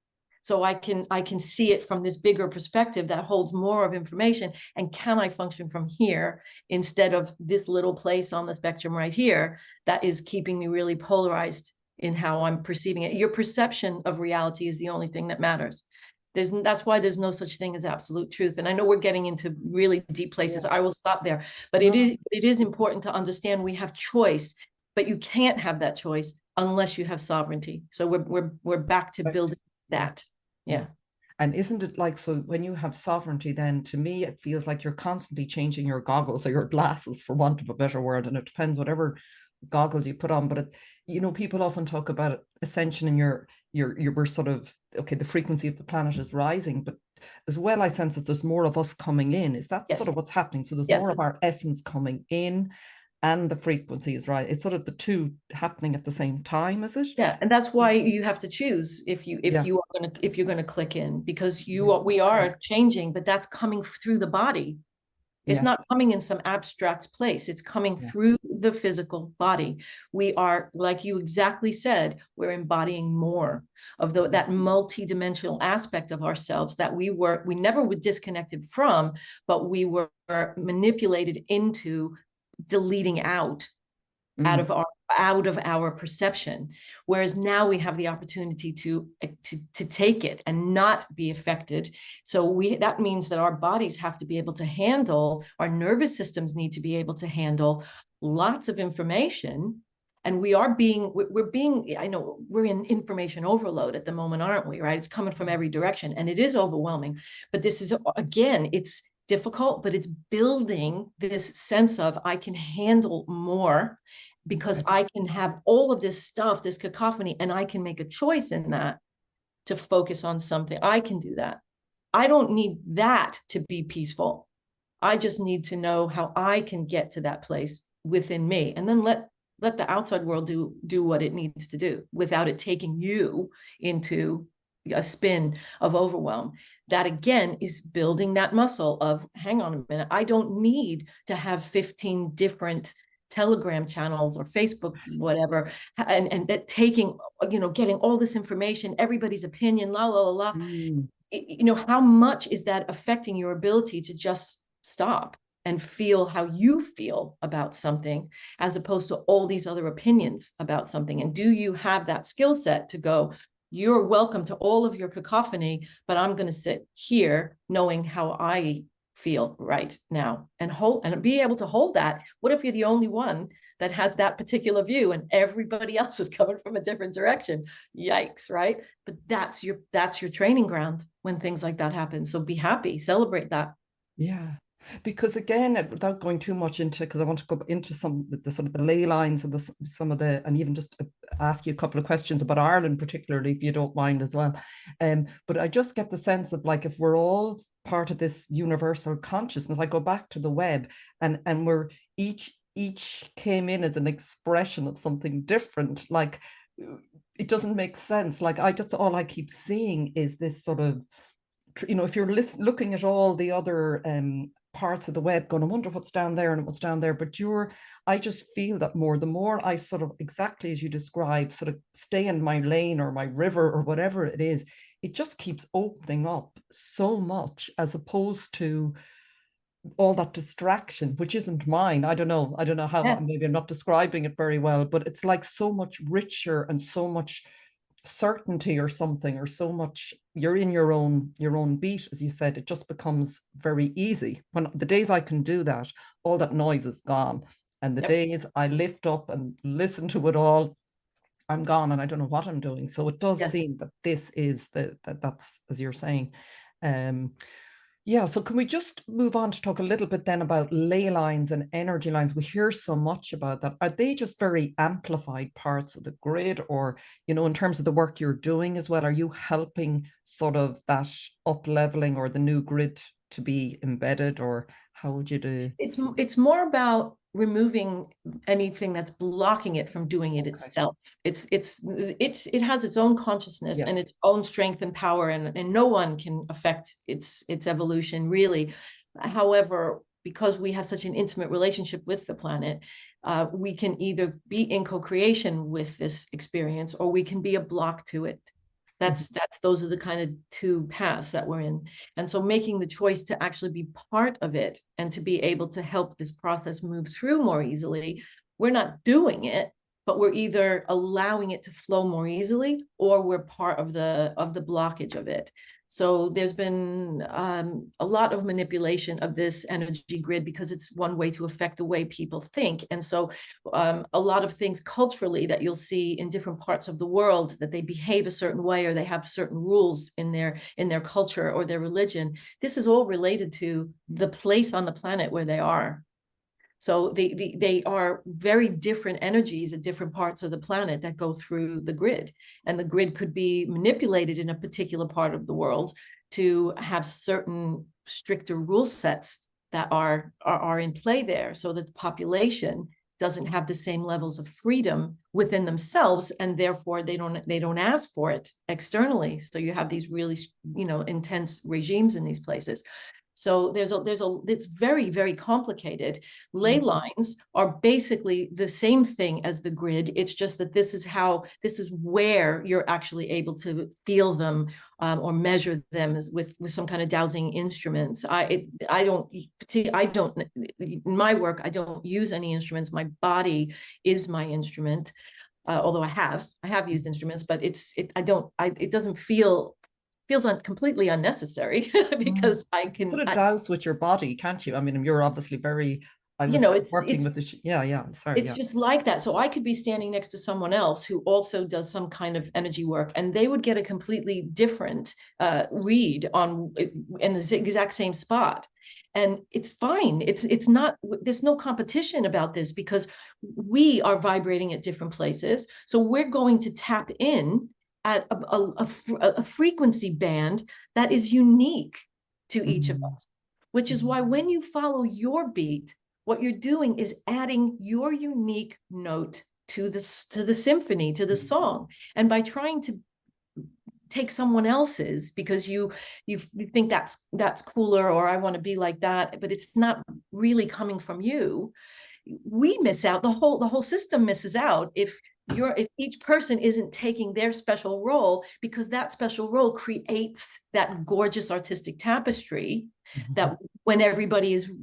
So I can see it from this bigger perspective that holds more of information. And can I function from here instead of this little place on the spectrum right here that is keeping me really polarized in how I'm perceiving it? Your perception of reality is the only thing that matters. That's why there's no such thing as absolute truth. And I know we're getting into really deep places. I will stop there. But it is important to understand we have choice, but you can't have that choice unless you have sovereignty. So we're back to building that. Yeah. And isn't it like, so when you have sovereignty, then to me, it feels like you're constantly changing your goggles or your glasses, for want of a better word. And it depends whatever goggles you put on. But people often talk about ascension, and we're sort of, okay, the frequency of the planet is rising, but as well, I sense that there's more of us coming in. Is that sort of what's happening? So there's more of our essence coming in, and the frequencies, right? It's sort of the two happening at the same time, is it? Yeah, and that's why you have to choose if you're gonna click in, because we are changing, but that's coming through the body. It's not coming in some abstract place. It's coming through the physical body. We are, like you exactly said, we're embodying more of that multi-dimensional aspect of ourselves that we never were disconnected from, but we were manipulated into deleting out of our perception. Whereas now we have the opportunity to take it and not be affected. So that means that our bodies have to be able to handle, our nervous systems need to be able to handle lots of information And we're being, I know we're in information overload at the moment, aren't we? Right? It's coming from every direction and it is overwhelming. But this is, again, it's difficult, but it's building this sense of I can handle more because I can have all of this stuff, this cacophony, and I can make a choice in that to focus on something. I can do that. I don't need that to be peaceful. I just need to know how I can get to that place within me, and then let the outside world do what it needs to do without it taking you into a spin of overwhelm. That again is building that muscle of, hang on a minute, I don't need to have 15 different Telegram channels or Facebook, whatever, and that taking, getting all this information, everybody's opinion, la la la la. How much is that affecting your ability to just stop and feel how you feel about something, as opposed to all these other opinions about something? And do you have that skill set to go, you're welcome to all of your cacophony, but I'm going to sit here knowing how I feel right now, and be able to hold that. What if you're the only one that has that particular view and everybody else is coming from a different direction? Yikes, right? But that's your training ground when things like that happen. So be happy, celebrate that. Yeah, because again, without going too much into, because I want to go into some the sort of the ley lines and some of the, and even just ask you a couple of questions about Ireland, particularly, if you don't mind as well. But I just get the sense of, like, if we're all part of this universal consciousness, I go back to the web, and we're each came in as an expression of something different. Like, it doesn't make sense. Like, all I keep seeing is this sort of, if you're looking at all the other parts of the web, going, I wonder what's down there and what's down there. But I just feel that the more I sort of, exactly as you describe, sort of stay in my lane or my river or whatever it is, it just keeps opening up so much, as opposed to all that distraction, which isn't mine. I don't know how, Yeah. maybe I'm not describing it very well, but it's like so much richer and so much certainty or something, or so much you're in your own beat, as you said. It just becomes very easy. When the days I can do that, all that noise is gone, and the days I lift up and listen to it all, I'm gone and I don't know what I'm doing. So it does seem that this is that's, as you're saying. Yeah, so can we just move on to talk a little bit then about ley lines and energy lines? We hear so much about that. Are they just very amplified parts of the grid, or, in terms of the work you're doing as well, are you helping sort of that up leveling or the new grid to be embedded, or how would you do? It's more about removing anything that's blocking it from doing it itself. It has its own consciousness and its own strength and power, and no one can affect its evolution, really. However, because we have such an intimate relationship with the planet, we can either be in co-creation with this experience, or we can be a block to it. Those are the kind of two paths that we're in. And so making the choice to actually be part of it and to be able to help this process move through more easily, we're not doing it, but we're either allowing it to flow more easily, or we're part of the blockage of it. So there's been a lot of manipulation of this energy grid, because it's one way to affect the way people think. And so a lot of things culturally that you'll see in different parts of the world, that they behave a certain way, or they have certain rules in their culture or their religion, this is all related to the place on the planet where they are. So they are very different energies at different parts of the planet that go through the grid. And the grid could be manipulated in a particular part of the world to have certain stricter rule sets that are in play there, so that the population doesn't have the same levels of freedom within themselves, and therefore they don't ask for it externally. So you have these really, intense regimes in these places. So it's very, very complicated. Ley lines are basically the same thing as the grid. It's just that this is where you're actually able to feel them or measure them with some kind of dowsing instruments. In my work, I don't use any instruments. My body is my instrument. Although I have used instruments, but it doesn't feels completely unnecessary because I can sort of douse with your body, can't you? I mean, you're obviously very I you was know, working with the, yeah, sorry, it's yeah. just like that. So I could be standing next to someone else who also does some kind of energy work, and they would get a completely different read on in the exact same spot. And it's fine. It's not, there's no competition about this because we are vibrating at different places. So we're going to tap in at a frequency band that is unique to each of us, which is why when you follow your beat, what you're doing is adding your unique note to the symphony, to the song. And by trying to take someone else's because you think that's cooler, or I want to be like that, but it's not really coming from you, we miss out. The whole system misses out if each person isn't taking their special role, because that special role creates that gorgeous artistic tapestry that when everybody is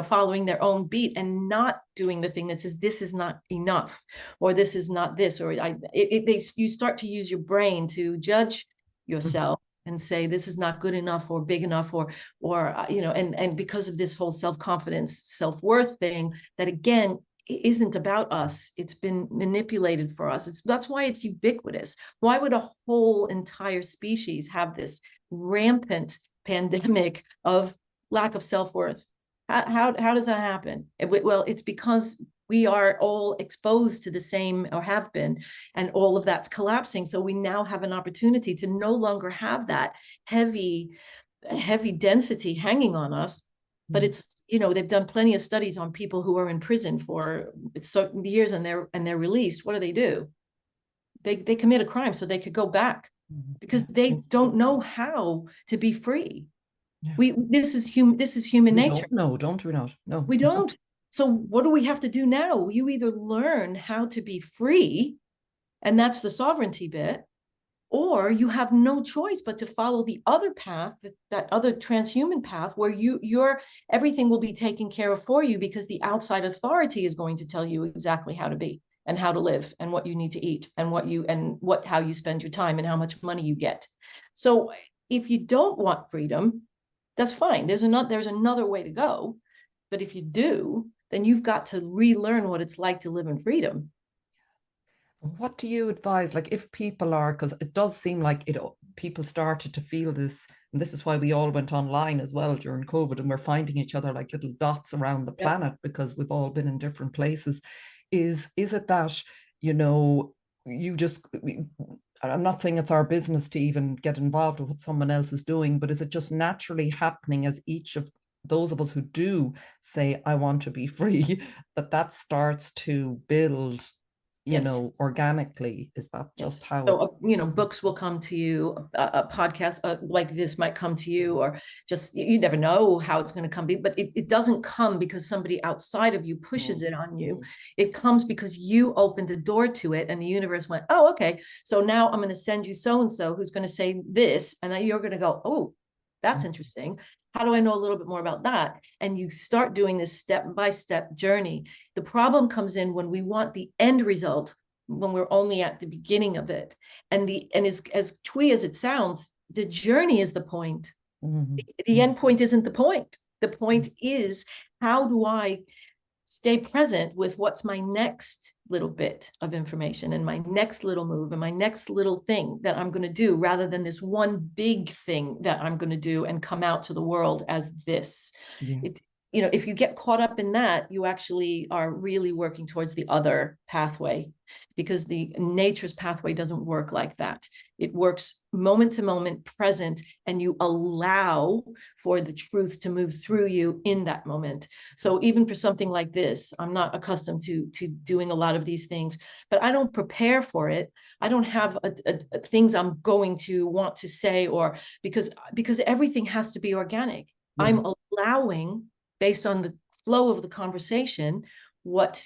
following their own beat and not doing the thing that says this is not enough, or this is not this, or you start to use your brain to judge yourself and say this is not good enough or big enough, or and because of this whole self-confidence, self-worth thing that again isn't about us, it's been manipulated for us. That's why it's ubiquitous. Why would a whole entire species have this rampant pandemic of lack of self-worth? How does that happen? Well, it's because we are all exposed to the same, or have been, and all of that's collapsing. So we now have an opportunity to no longer have that heavy density hanging on us. But it's, they've done plenty of studies on people who are in prison for certain years, and they're released. What do? They commit a crime so they could go back, because they don't know how to be free. This is human nature. Don't we not? No, we don't. So what do we have to do now? You either learn how to be free, and that's the sovereignty bit, or you have no choice but to follow the other path, that other transhuman path, where your everything will be taken care of for you, because the outside authority is going to tell you exactly how to be and how to live and what you need to eat and how you spend your time and how much money you get. So if you don't want freedom, that's fine. There's another way to go. But if you do, then you've got to relearn what it's like to live in freedom. What do you advise? Like, if people are, because it does seem like people started to feel this, and this is why we all went online as well during COVID, and we're finding each other like little dots around the planet because we've all been in different places. Is it that, you just, I'm not saying it's our business to even get involved with what someone else is doing, but is it just naturally happening as each of those of us who do say, I want to be free, that starts to build, organically? Is that just how so books will come to you, a podcast like this might come to you, or just, you never know how it's going to come, but it doesn't come because somebody outside of you pushes it on you. It comes because you opened a door to it, and the universe went, oh, okay, so now I'm going to send you so and so who's going to say this, and then you're going to go, oh, that's interesting. How do I know a little bit more about that? And you start doing this step-by-step journey. The problem comes in when we want the end result, when we're only at the beginning of it. And as twee as it sounds, the journey is the point. The end point isn't the point. The point is, how do I stay present with what's my next little bit of information and my next little move and my next little thing that I'm going to do, rather than this one big thing that I'm going to do and come out to the world as this. If you get caught up in that, you actually are really working towards the other pathway, because the nature's pathway doesn't work like that. It works moment to moment, present, and you allow for the truth to move through you in that moment. So even for something like this, I'm not accustomed to doing a lot of these things, but I don't prepare for it. I don't have things I'm going to want to say, or because everything has to be organic. I'm allowing, based on the flow of the conversation, what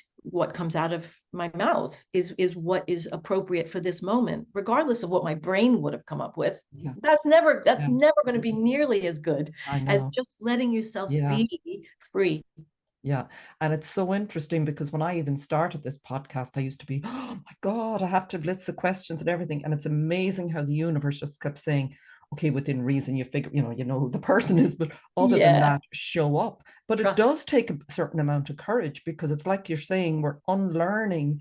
comes out of my mouth is what is appropriate for this moment, regardless of what my brain would have come up with. That's never going to be nearly as good as just letting yourself be free. Yeah. And it's so interesting, because when I even started this podcast, I used to be, oh my God, I have to list the questions and everything. And it's amazing how the universe just kept saying, okay, within reason, you figure, you know who the person is, but other than Yeah, that, show up. But it trust. does take a certain amount of courage, because it's like you're saying, we're unlearning.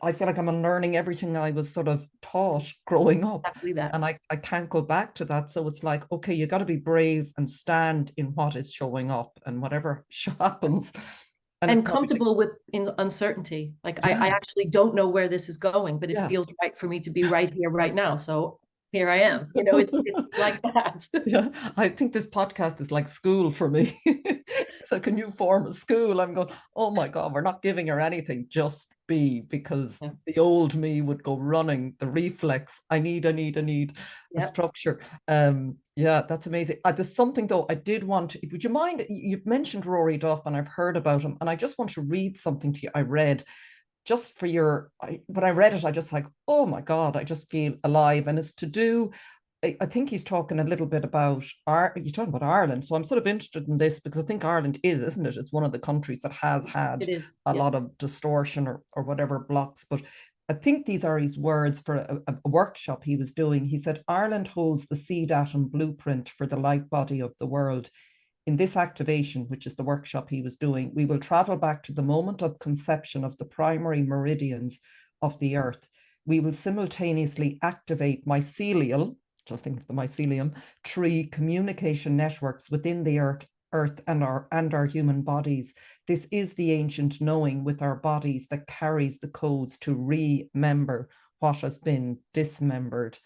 I feel like I'm unlearning everything I was sort of taught growing up. Exactly that. And I can't go back to that. So it's like, okay, you got to be brave and stand in what is showing up and whatever happens. And it And probably takes, comfortable with in uncertainty. Like I yeah, actually don't know where this is going, but it yeah. feels right for me to be right here, right now. So here I am. It's like that. Yeah, I think this podcast is like school for me. It's like a new form of school. I'm going, oh my God, we're not giving her anything, just be, because Yeah. the old me would go running, the reflex. I need a Yep. structure. Yeah, that's amazing. There's something though I did want to, would you mind? You've mentioned Rory Duff and I've heard about him, and I just want to read something to you. I read just for when I read it, I just like, oh my God, I just feel alive. And it's to do, I think he's talking a little bit about you're talking about Ireland. So I'm sort of interested in this because I think Ireland is, isn't it? It's one of the countries that has had It is. a Yep. lot of distortion or whatever blocks. But I think these are his words for a workshop he was doing. He said, Ireland holds the seed atom blueprint for the light body of the world. In this activation, which is the workshop he was doing, we will travel back to the moment of conception of the primary meridians of the earth. We will simultaneously activate mycelial, just think of the mycelium, tree communication networks within the earth and our human bodies. This is the ancient knowing with our bodies that carries the codes to remember what has been dismembered.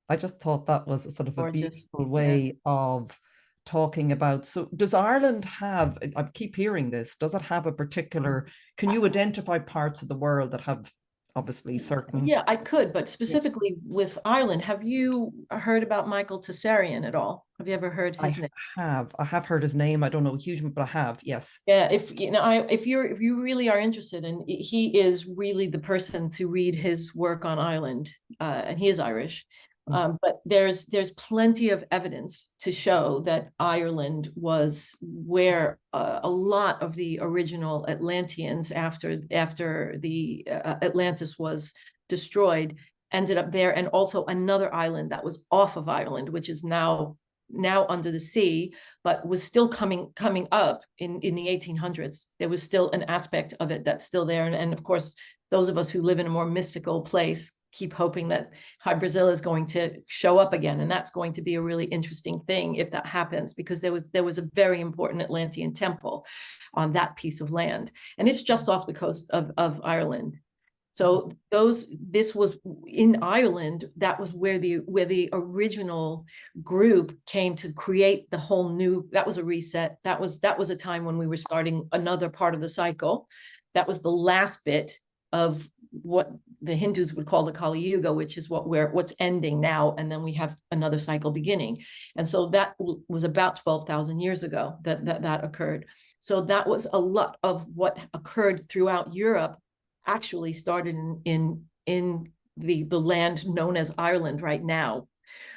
I just thought that was a sort of a Gorgeous. beautiful Yeah. way of talking about. So does Ireland have, I keep hearing this, does it have a particular, can you identify parts of the world that have obviously certain? Yeah, I could, but Yeah. specifically with Ireland, have you heard about Michael Tessarian at all? Have you ever heard his name? I have heard his name. I don't know a huge, but I have, yes. Yeah, if you know, if you really are interested, and he is really the person to read his work on Ireland, and he is Irish. Mm. But there's plenty of evidence to show that Ireland was where a lot of the original Atlanteans, after the Atlantis was destroyed, ended up there, and also another island that was off of Ireland, which is now under the sea, but was still coming up in the 1800s. There was still an aspect of it that's still there, and of course, those of us who live in a more mystical place keep hoping that High Brazil is going to show up again, and that's going to be a really interesting thing if that happens, because there was a very important Atlantean temple on that piece of land, and it's just off the coast of Ireland. So this was in Ireland. That was where the original group came to create the whole new. That was a reset. That was a time when we were starting another part of the cycle. That was the last bit of what the Hindus would call the Kali Yuga, which is what's ending now, and then we have another cycle beginning. And so that was about 12,000 years ago that occurred. So that was a lot of what occurred throughout Europe actually started in the land known as Ireland right now.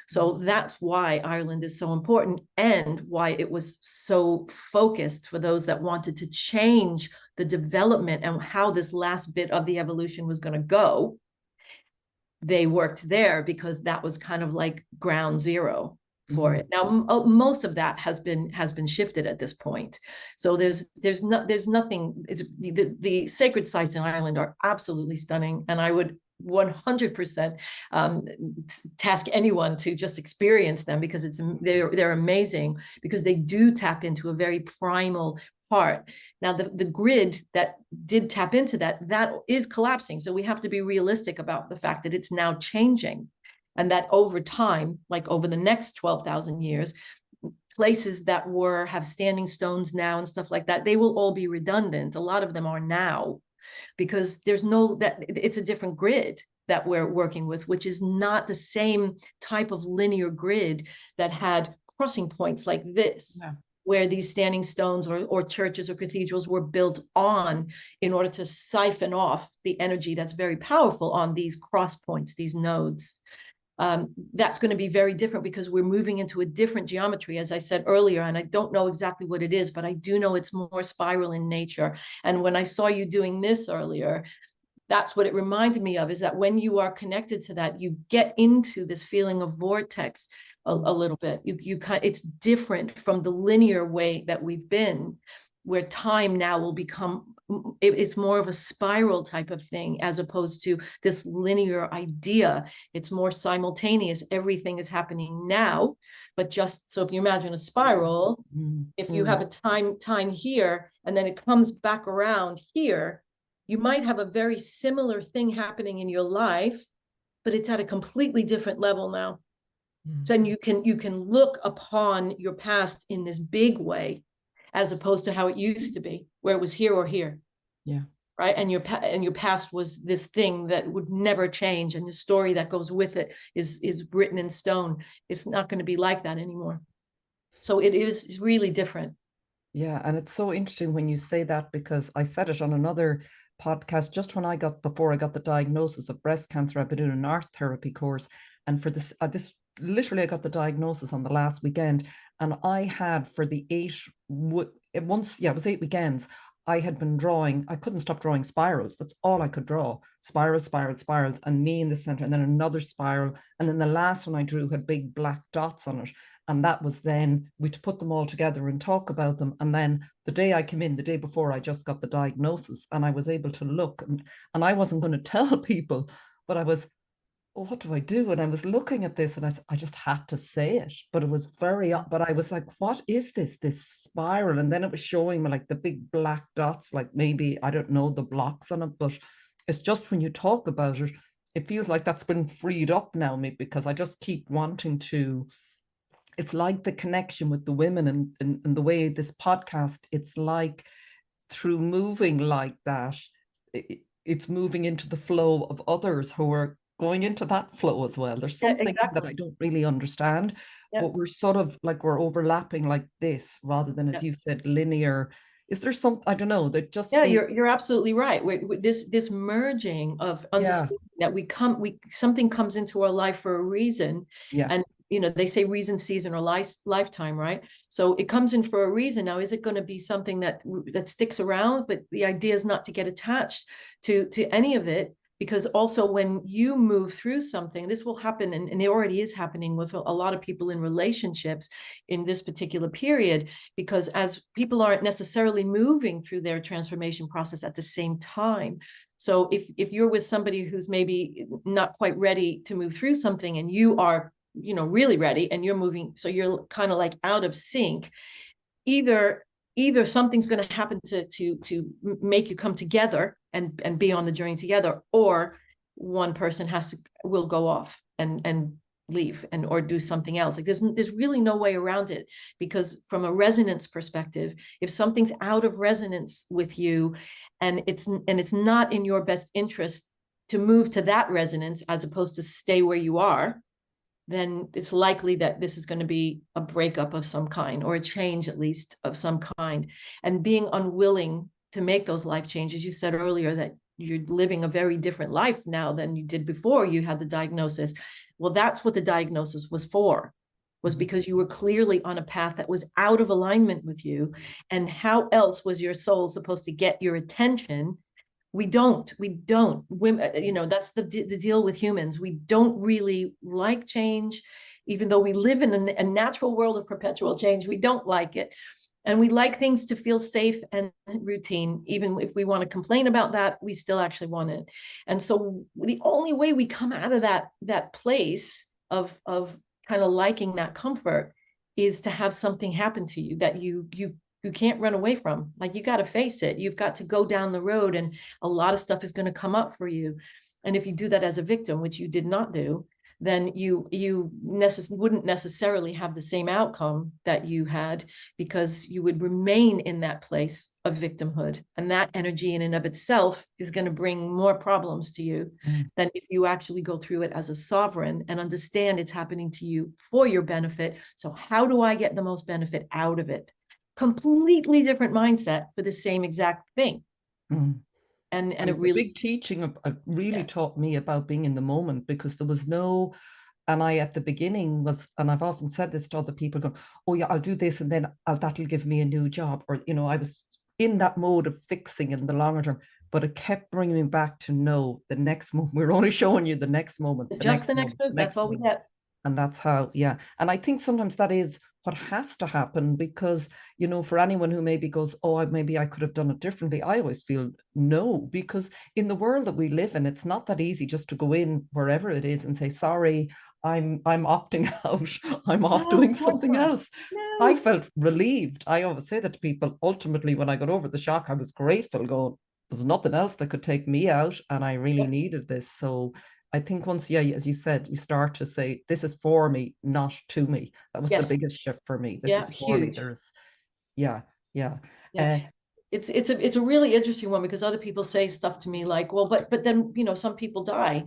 So that's why Ireland is so important, and why it was so focused for those that wanted to change the development and how this last bit of the evolution was going to go. They worked there because that was kind of like ground zero for it. Now, most of that has been shifted at this point. So there's nothing. The sacred sites in Ireland are absolutely stunning, and I would 100% task anyone to just experience them, because they're amazing, because they do tap into a very primal part. Now, the grid that did tap into that is collapsing. So we have to be realistic about the fact that it's now changing, and that over time, like over the next 12,000 years, places that have standing stones now and stuff like that, they will all be redundant. A lot of them are now, because it's a different grid that we're working with, which is not the same type of linear grid that had crossing points like this. Yeah. Where these standing stones or churches or cathedrals were built on, in order to siphon off the energy that's very powerful on these cross points, these nodes. That's going to be very different, because we're moving into a different geometry, as I said earlier, and I don't know exactly what it is, but I do know it's more spiral in nature. And when I saw you doing this earlier, that's what it reminded me of, is that when you are connected to that, you get into this feeling of vortex a little bit. It's different from the linear way that we've been, where time now will become, it's more of a spiral type of thing, as opposed to this linear idea. It's more simultaneous. Everything is happening now, but just so if you imagine a spiral, if you have a time here and then it comes back around here, you might have a very similar thing happening in your life, but it's at a completely different level now. So then you can look upon your past in this big way, as opposed to how it used to be, where it was here or here. Yeah. Right. And your past was this thing that would never change. And the story that goes with it is written in stone. It's not going to be like that anymore. So it is really different. Yeah, and it's so interesting when you say that, because I said it on another podcast just when before I got the diagnosis of breast cancer. I've been doing an art therapy course, and for this literally I got the diagnosis on the last weekend, and I had for the it was 8 weekends. I had been drawing, I couldn't stop drawing spirals. That's all I could draw. Spirals, spirals, spirals, and me in the center, and then another spiral. And then the last one I drew had big black dots on it. And that was then we'd put them all together and talk about them. And then the day I came in, the day before, I just got the diagnosis, and I was able to look, and I wasn't going to tell people, but I was, oh, what do I do? And I was looking at this, and I just had to say it, but it was but I was like, what is this spiral? And then it was showing me like the big black dots, like maybe, I don't know, the blocks on it, but it's just when you talk about it, it feels like that's been freed up now, maybe because I just keep wanting to. It's like the connection with the women, and the way this podcast, it's like through moving like that, it's moving into the flow of others who are going into that flow as well. There's Yeah, something that I exactly. don't really understand, Yeah, but we're sort of like we're overlapping like this rather than, as yeah. you said, linear. Is there some, I don't know, that just Yeah, feels, you're absolutely right. This merging of yeah, understanding that something comes into our life for a reason, yeah, and they say reason, season, or lifetime, right? So it comes in for a reason. Now, is it going to be something that sticks around? But the idea is not to get attached to any of it, because also when you move through something, this will happen, and it already is happening with a lot of people in relationships in this particular period, because as people aren't necessarily moving through their transformation process at the same time. So if you're with somebody who's maybe not quite ready to move through something, and you are, really ready, and you're moving, so you're kind of like out of sync, either something's going to happen to make you come together and be on the journey together, or one person will go off and leave or do something else. Like there's really no way around it, because from a resonance perspective, if something's out of resonance with you, and it's not in your best interest to move to that resonance as opposed to stay where you are, then it's likely that this is going to be a breakup of some kind, or a change at least of some kind. And being unwilling to make those life changes, you said earlier that you're living a very different life now than you did before you had the diagnosis. Well, that's what the diagnosis was for, was because you were clearly on a path that was out of alignment with you. And how else was your soul supposed to get your attention? We don't women, that's the deal with humans. We don't really like change, even though we live in a natural world of perpetual change. We don't like it, and we like things to feel safe and routine. Even if we want to complain about that, we still actually want it. And so the only way we come out of that place of kind of liking that comfort is to have something happen to you that you can't run away from. Like, you got to face it. You've got to go down the road, and a lot of stuff is going to come up for you. And if you do that as a victim, which you did not do, then you wouldn't necessarily have the same outcome that you had, because you would remain in that place of victimhood. And that energy in and of itself is going to bring more problems to you than if you actually go through it as a sovereign and understand it's happening to you for your benefit. So how do I get the most benefit out of it? Completely different mindset for the same exact thing. Mm. And And it it's a really, big teaching of, really yeah, taught me about being in the moment, because there was no, and I at the beginning was, and I've often said this to other people, go, oh yeah, I'll do this, and then that'll give me a new job, or I was in that mode of fixing in the longer term. But it kept bringing me back to no, the next moment. We're only showing you the next moment, the Just next the next moment, move. the That's next all we moment. get. And that's how, yeah. And I think sometimes that is what has to happen because, you know, for anyone who maybe goes, oh, maybe I could have done it differently, I always feel no, because in the world that we live in, it's not that easy just to go in wherever it is and say, sorry, I'm opting out. I'm off No, doing of course something not. else. I No. felt relieved. I always say that to people. Ultimately, when I got over the shock, I was grateful, going, there was nothing else that could take me out, and I really needed this. So I think once, yeah, as you said, you start to say, this is for me, not to me. That was the Yes. biggest shift for me. This Yeah, is for me. huge. There's, yeah, yeah. Yeah. Uh, It's a really interesting one because other people say stuff to me like, well, but then, you know, some people die.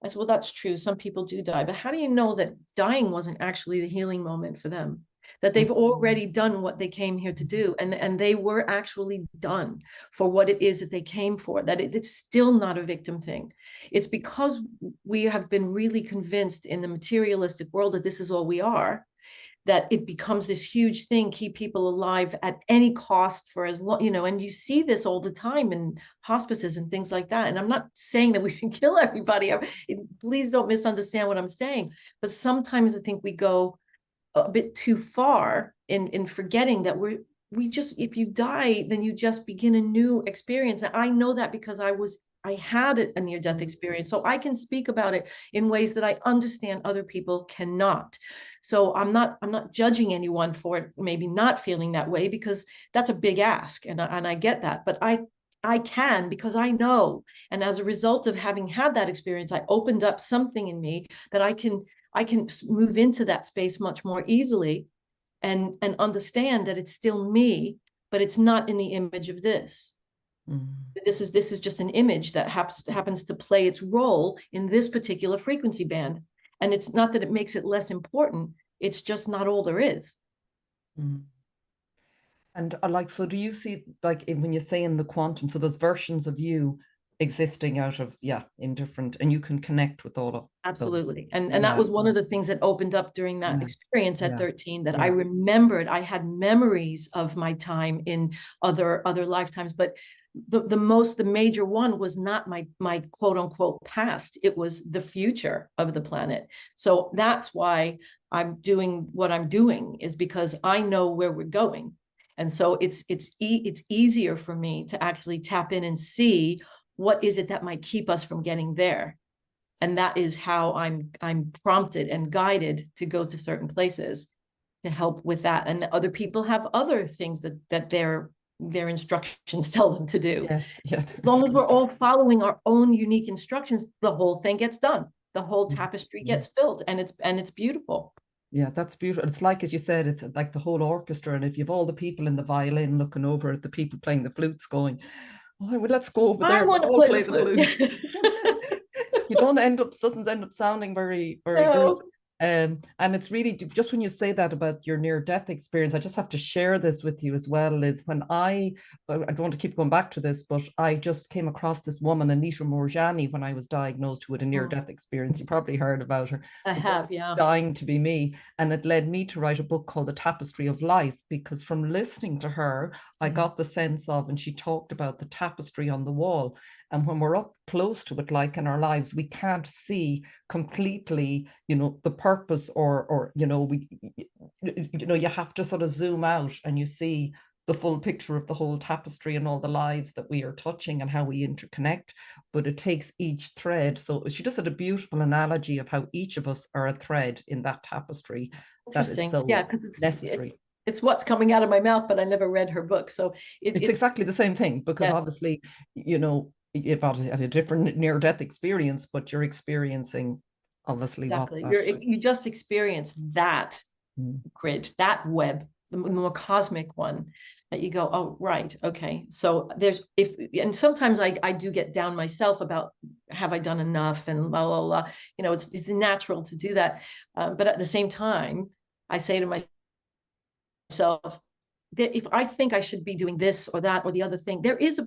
I said, well, that's true. Some people do die, but how do you know that dying wasn't actually the healing moment for them? That they've already done what they came here to do, and they were actually done for what it is that they came for, that it's still not a victim thing. It's because we have been really convinced in the materialistic world that this is all we are, that it becomes this huge thing, keep people alive at any cost for as long, you know, and you see this all the time in hospices and things like that. And I'm not saying that we should kill everybody. Please don't misunderstand what I'm saying. But sometimes I think we go a bit too far in forgetting that we just, if you die, then you just begin a new experience. And I know that because I had a near-death experience, so I can speak about it in ways that I understand other people cannot. So I'm not judging anyone for it, maybe not feeling that way, because that's a big ask, and I get that. But I can, because I know, and as a result of having had that experience, I opened up something in me that I can move into that space much more easily, and understand that it's still me, but it's not in the image of this. This is just an image that happens to play its role in this particular frequency band. And it's not that it makes it less important, it's just not all there is. And like, so do you see, like, when you say in the quantum, so there's versions of you existing out of, yeah, in different, and you can connect with all of those. Absolutely. And that Yeah, was one of the things that opened up during that yeah, experience at yeah, 13, that I yeah. remembered. I had memories of my time in other lifetimes, but the major one was not my quote unquote past. It was the future of the planet. So that's why I'm doing what I'm doing, is because I know where we're going. And so it's easier for me to actually tap in and see what is it that might keep us from getting there. And that is how I'm prompted and guided to go to certain places to help with that. And other people have other things that their instructions tell them to do. Yes, yeah. As long as we're all following our own unique instructions, the whole thing gets done. The whole tapestry gets filled, and it's beautiful. Yeah, that's beautiful. It's like, as you said, it's like the whole orchestra. And if you've all the people in the violin looking over at the people playing the flutes going, oh, well, let's go over I there. want We'll to all play the play the flute. flute. You don't end up, doesn't end up sounding very, very good. No. And it's really just when you say that about your near death experience, I just have to share this with you as well. Is when I don't want to keep going back to this, but I just came across this woman, Anita Morjani, when I was diagnosed with a near death experience. You probably heard about her. I The book have, yeah. Dying to Be Me. And it led me to write a book called The Tapestry of Life, because from listening to her, I got the sense of, and she talked about the tapestry on the wall. And when we're up close to it, like in our lives, we can't see completely, you know, the purpose, or you know, you have to sort of zoom out and you see the full picture of the whole tapestry and all the lives that we are touching and how we interconnect. But it takes each thread. So she just had a beautiful analogy of how each of us are a thread in that tapestry that is Interesting. Yeah, so because necessary. it's what's coming out of my mouth, but I never read her book. So It's it's exactly the same thing, because yeah, obviously, you know, you've obviously had a different near death experience, but you're experiencing obviously what exactly. that. You just experience that Mm. grid, that web, the more cosmic one, that you go, oh, right, okay. So there's, and sometimes I do get down myself about, have I done enough, and blah, blah, blah. You know, it's natural to do that. But at the same time, I say to myself, that if I think I should be doing this or that or the other thing, there is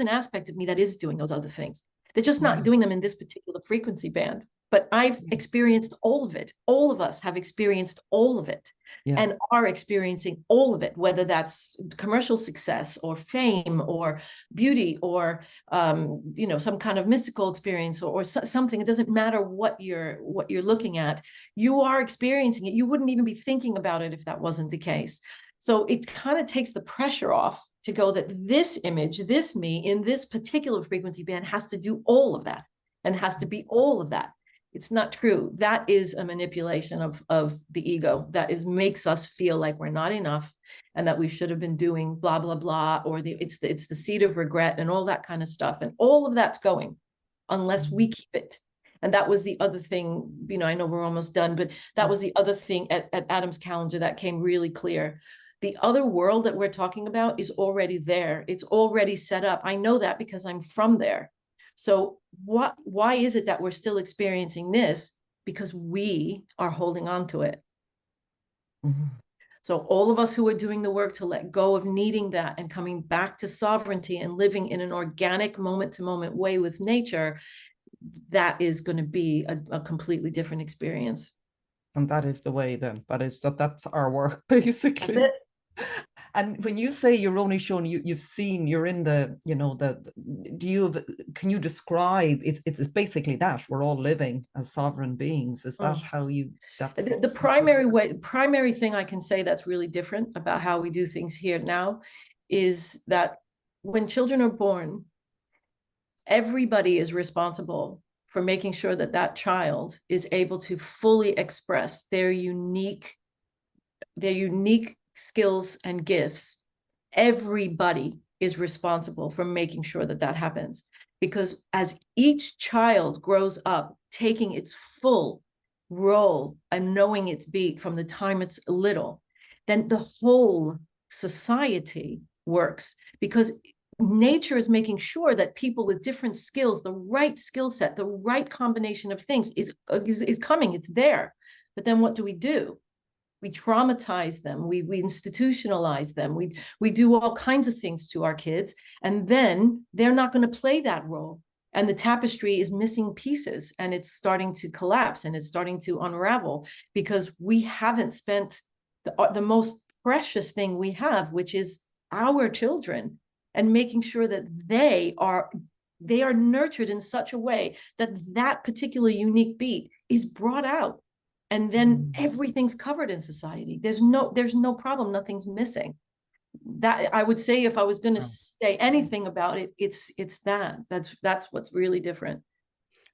an aspect of me that is doing those other things. They're just not Yeah. doing them in this particular frequency band. but I've experienced all of it. All of us have experienced all of it. Yeah. And are experiencing all of it, whether that's commercial success or fame or beauty or some kind of mystical experience or something. It doesn't matter what you're looking at. You are experiencing it. You wouldn't even be thinking about it if that wasn't the case. So it kind of takes the pressure off to go that this image, this me in this particular frequency band has to do all of that and has to be all of that. It's not true. That is a manipulation of the ego that makes us feel like we're not enough and that we should have been doing blah, blah, blah, or it's the seed of regret and all that kind of stuff. And all of that's going unless we keep it. And that was the other thing, I know we're almost done, but that was the other thing at Adam's calendar that came really clear. The other world that we're talking about is already there. It's already set up. I know that because I'm from there. So why is it that we're still experiencing this? Because we are holding on to it. Mm-hmm. So all of us who are doing the work to let go of needing that and coming back to sovereignty and living in an organic moment-to-moment way with nature, that is going to be a completely different experience. And that is the way then. That's our work, basically. And when you say you're only shown, you've seen, you're in the, can you describe, it's basically that we're all living as sovereign beings. Is that how that's the primary thing I can say that's really different about how we do things here now is that when children are born, everybody is responsible for making sure that that child is able to fully express their unique skills and gifts. Everybody is responsible for making sure that that happens, because as each child grows up taking its full role and knowing its beat from the time it's little, then the whole society works, because nature is making sure that people with different skills, the right skill set, the right combination of things is coming. It's there. But then what do? We traumatize them, we institutionalize them, we do all kinds of things to our kids, and then they're not going to play that role. And the tapestry is missing pieces, and it's starting to collapse, and it's starting to unravel, because we haven't spent the most precious thing we have, which is our children, and making sure that they are nurtured in such a way that that particular unique beat is brought out. And then everything's covered in society. There's no problem. Nothing's missing. That, I would say, if I was going to say anything about it, it's that. That's what's really different.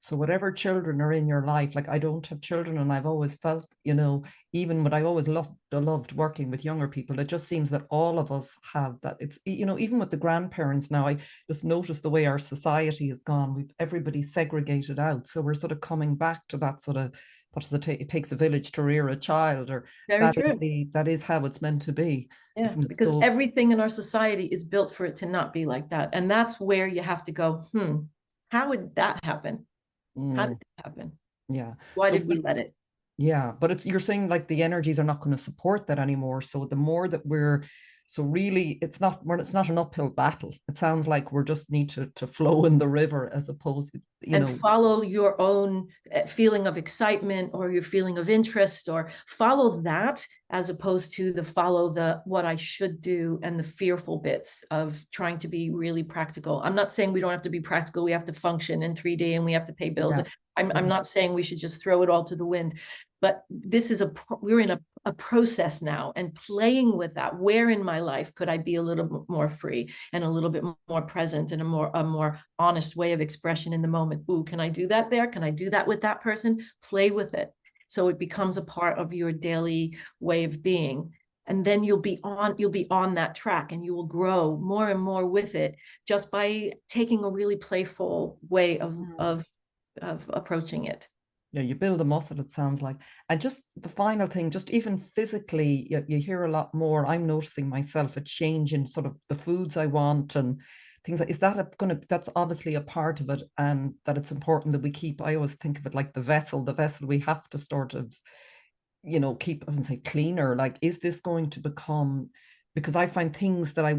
So whatever children are in your life, like I don't have children, and I've always felt, even when I always loved working with younger people, it just seems that all of us have that. It's, even with the grandparents now, I just noticed the way our society has gone. Everybody segregated out. So we're sort of coming back to that sort of, what does it takes a village to rear a child, or that is how it's meant to be. Yeah, because everything in our society is built for it to not be like that. And that's where you have to go, how would that happen? How did that happen? Yeah. Why did we let it? Yeah, but you're saying like the energies are not going to support that anymore. So the more that really it's not an uphill battle. It sounds like we're just need to flow in the river, as opposed to, follow your own feeling of excitement or your feeling of interest, or follow that, as opposed to follow what I should do and the fearful bits of trying to be really practical. I'm not saying we don't have to be practical. We have to function in 3D and we have to pay bills. Yeah. I'm not saying we should just throw it all to the wind, but this is we're in a process now, and playing with that. Where in my life could I be a little bit more free and a little bit more present and a more honest way of expression in the moment? Ooh, can I do that there? Can I do that with that person? Play with it, so it becomes a part of your daily way of being. And then you'll be on that track, and you will grow more and more with it, just by taking a really playful way of approaching it. Yeah, you build a muscle, it sounds like. And just the final thing, just even physically, you hear a lot more. I'm noticing myself a change in sort of the foods I want and things like, that's obviously a part of it, and that it's important that we keep, I always think of it like the vessel we have to sort of, keep, I would say, cleaner. Like, is this going to become, because I find things that I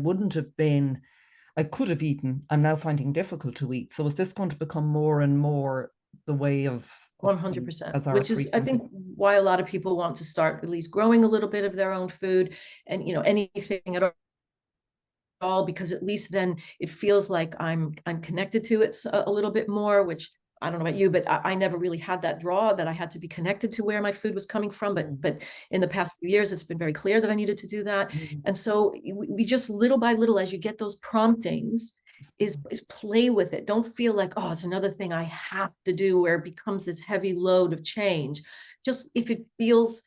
could have eaten, I'm now finding difficult to eat. So is this going to become more and more the way of 100%, our which is, I frequency. think, why a lot of people want to start at least growing a little bit of their own food, and anything at all, because at least then it feels like I'm connected to it a little bit more, which I don't know about you, but I never really had that draw that I had to be connected to where my food was coming from. But in the past few years, it's been very clear that I needed to do that. And so we just little by little, as you get those promptings, is play with it. Don't feel like, oh, it's another thing I have to do, where it becomes this heavy load of change. Just if it feels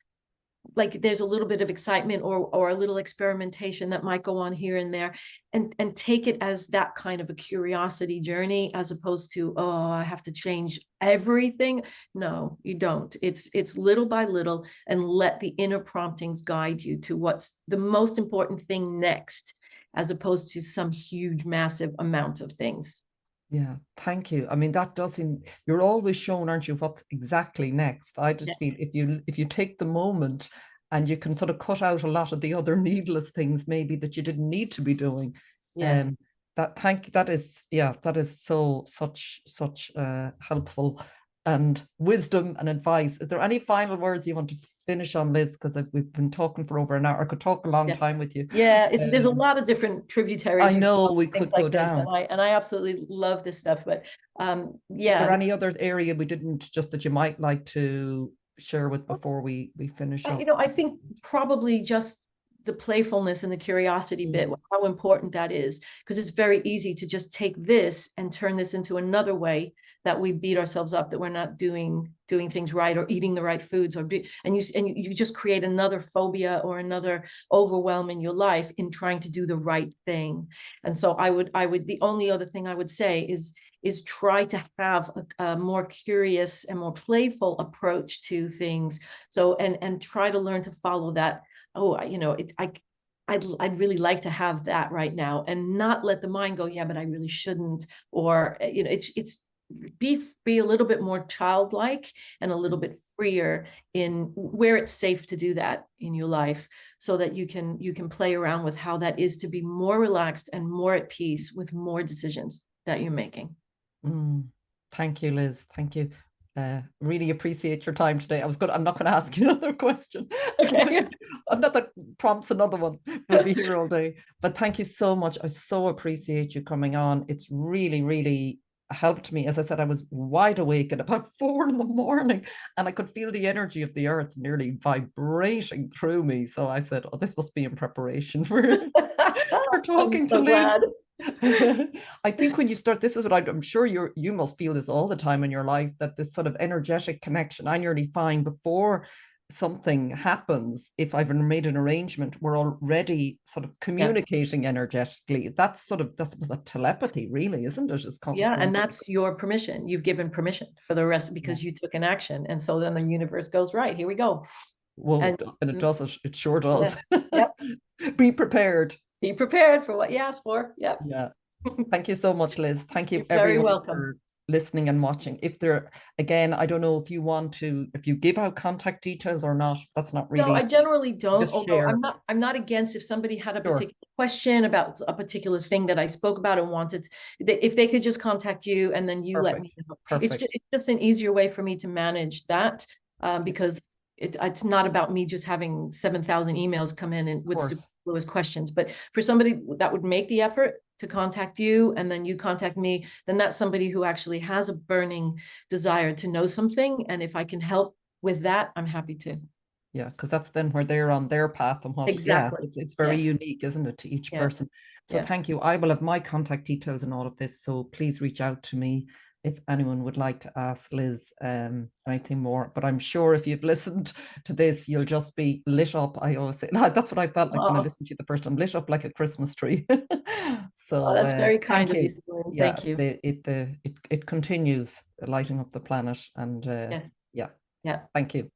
like there's a little bit of excitement or a little experimentation that might go on here and there, and take it as that kind of a curiosity journey, as opposed to, oh, I have to change everything. No, you don't. It's little by little, and let the inner promptings guide you to what's the most important thing next, as opposed to some huge, massive amount of things. Yeah, thank you. I mean, that does seem, you're always shown, aren't you, what's exactly next. I Yeah. just feel if you take the moment and you can sort of cut out a lot of the other needless things maybe that you didn't need to be doing. Yeah. That is, yeah, that is such helpful and wisdom and advice. Is there any final words you want to finish on, Liz? Because we've been talking for over an hour. I could talk a long Yeah. time with you. Yeah, there's a lot of different I tributaries you know we things could go like this, down. and I absolutely love this stuff. But Is there yeah, any other area we didn't, just that you might like to share with before we finish up? I think probably just the playfulness and the curiosity bit, Mm. how important that is, because it's very easy to just take this and turn this into another way that we beat ourselves up that we're not doing things right, or eating the right foods, and you just create another phobia or another overwhelm in your life in trying to do the right thing. And so I would the only other thing I would say is try to have a more curious and more playful approach to things. So and try to learn to follow that. Oh, I'd really like to have that right now, and not let the mind go, yeah, but I really shouldn't. Or it's be a little bit more childlike and a little bit freer in where it's safe to do that in your life, so that you can play around with how that is to be more relaxed and more at peace with more decisions that you're making. Mm. Thank you, Liz. Thank you. Really appreciate your time today. I'm not going to ask you another question. Okay. Another prompts another one. We'll be here all day. But thank you so much. I so appreciate you coming on. It's really, really helped me. As I said, I was wide awake at about 4 in the morning, and I could feel the energy of the earth nearly vibrating through me. So I said, oh, this must be in preparation for I'm talking to so Liz. glad. I think when you start, this is what I'm sure you must feel this all the time in your life, that this sort of energetic connection. I nearly find before something happens, if I've made an arrangement, we're already sort of Yeah. communicating energetically. That's a telepathy, really, isn't it? It's Yeah, and that's your permission. You've given permission for the rest, yeah. because you took an action. And so then the universe goes, right, here we go. Whoa, And and it does it. It sure yeah, does. yep. Be prepared. Be prepared for what you asked for. Yep. Yeah. Thank you so much, Liz. Thank you, You're very everyone, welcome. for listening and watching. If there, again, I don't know if you want to, if you give out contact details or not. That's not No, I really, generally don't, just although share. I'm not against if somebody had a Sure. particular question about a particular thing that I spoke about and wanted, if they could just contact you and then you let Perfect. me know. Perfect. It's just an easier way for me to manage that, because it's not about me just having 7,000 emails come in and Of with course. superfluous questions. But for somebody that would make the effort to contact you and then you contact me, then that's somebody who actually has a burning desire to know something. And if I can help with that, I'm happy to. Yeah, because that's then where they're on their path, and what, yeah, Exactly. it's very Yeah. unique, isn't it, to each Yeah. person. So Yeah. thank you. I will have my contact details and all of this. So please reach out to me if anyone would like to ask Liz anything more. But I'm sure if you've listened to this, you'll just be lit up. I always say that's what I felt like when I Oh, listened to you the first time, lit up like a Christmas tree. oh, So that's very kind thank of you, you. Celine. Yeah, Thank you. it continues lighting up the planet, and Yes. yeah, Yeah. thank you.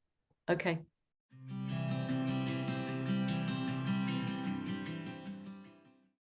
Okay.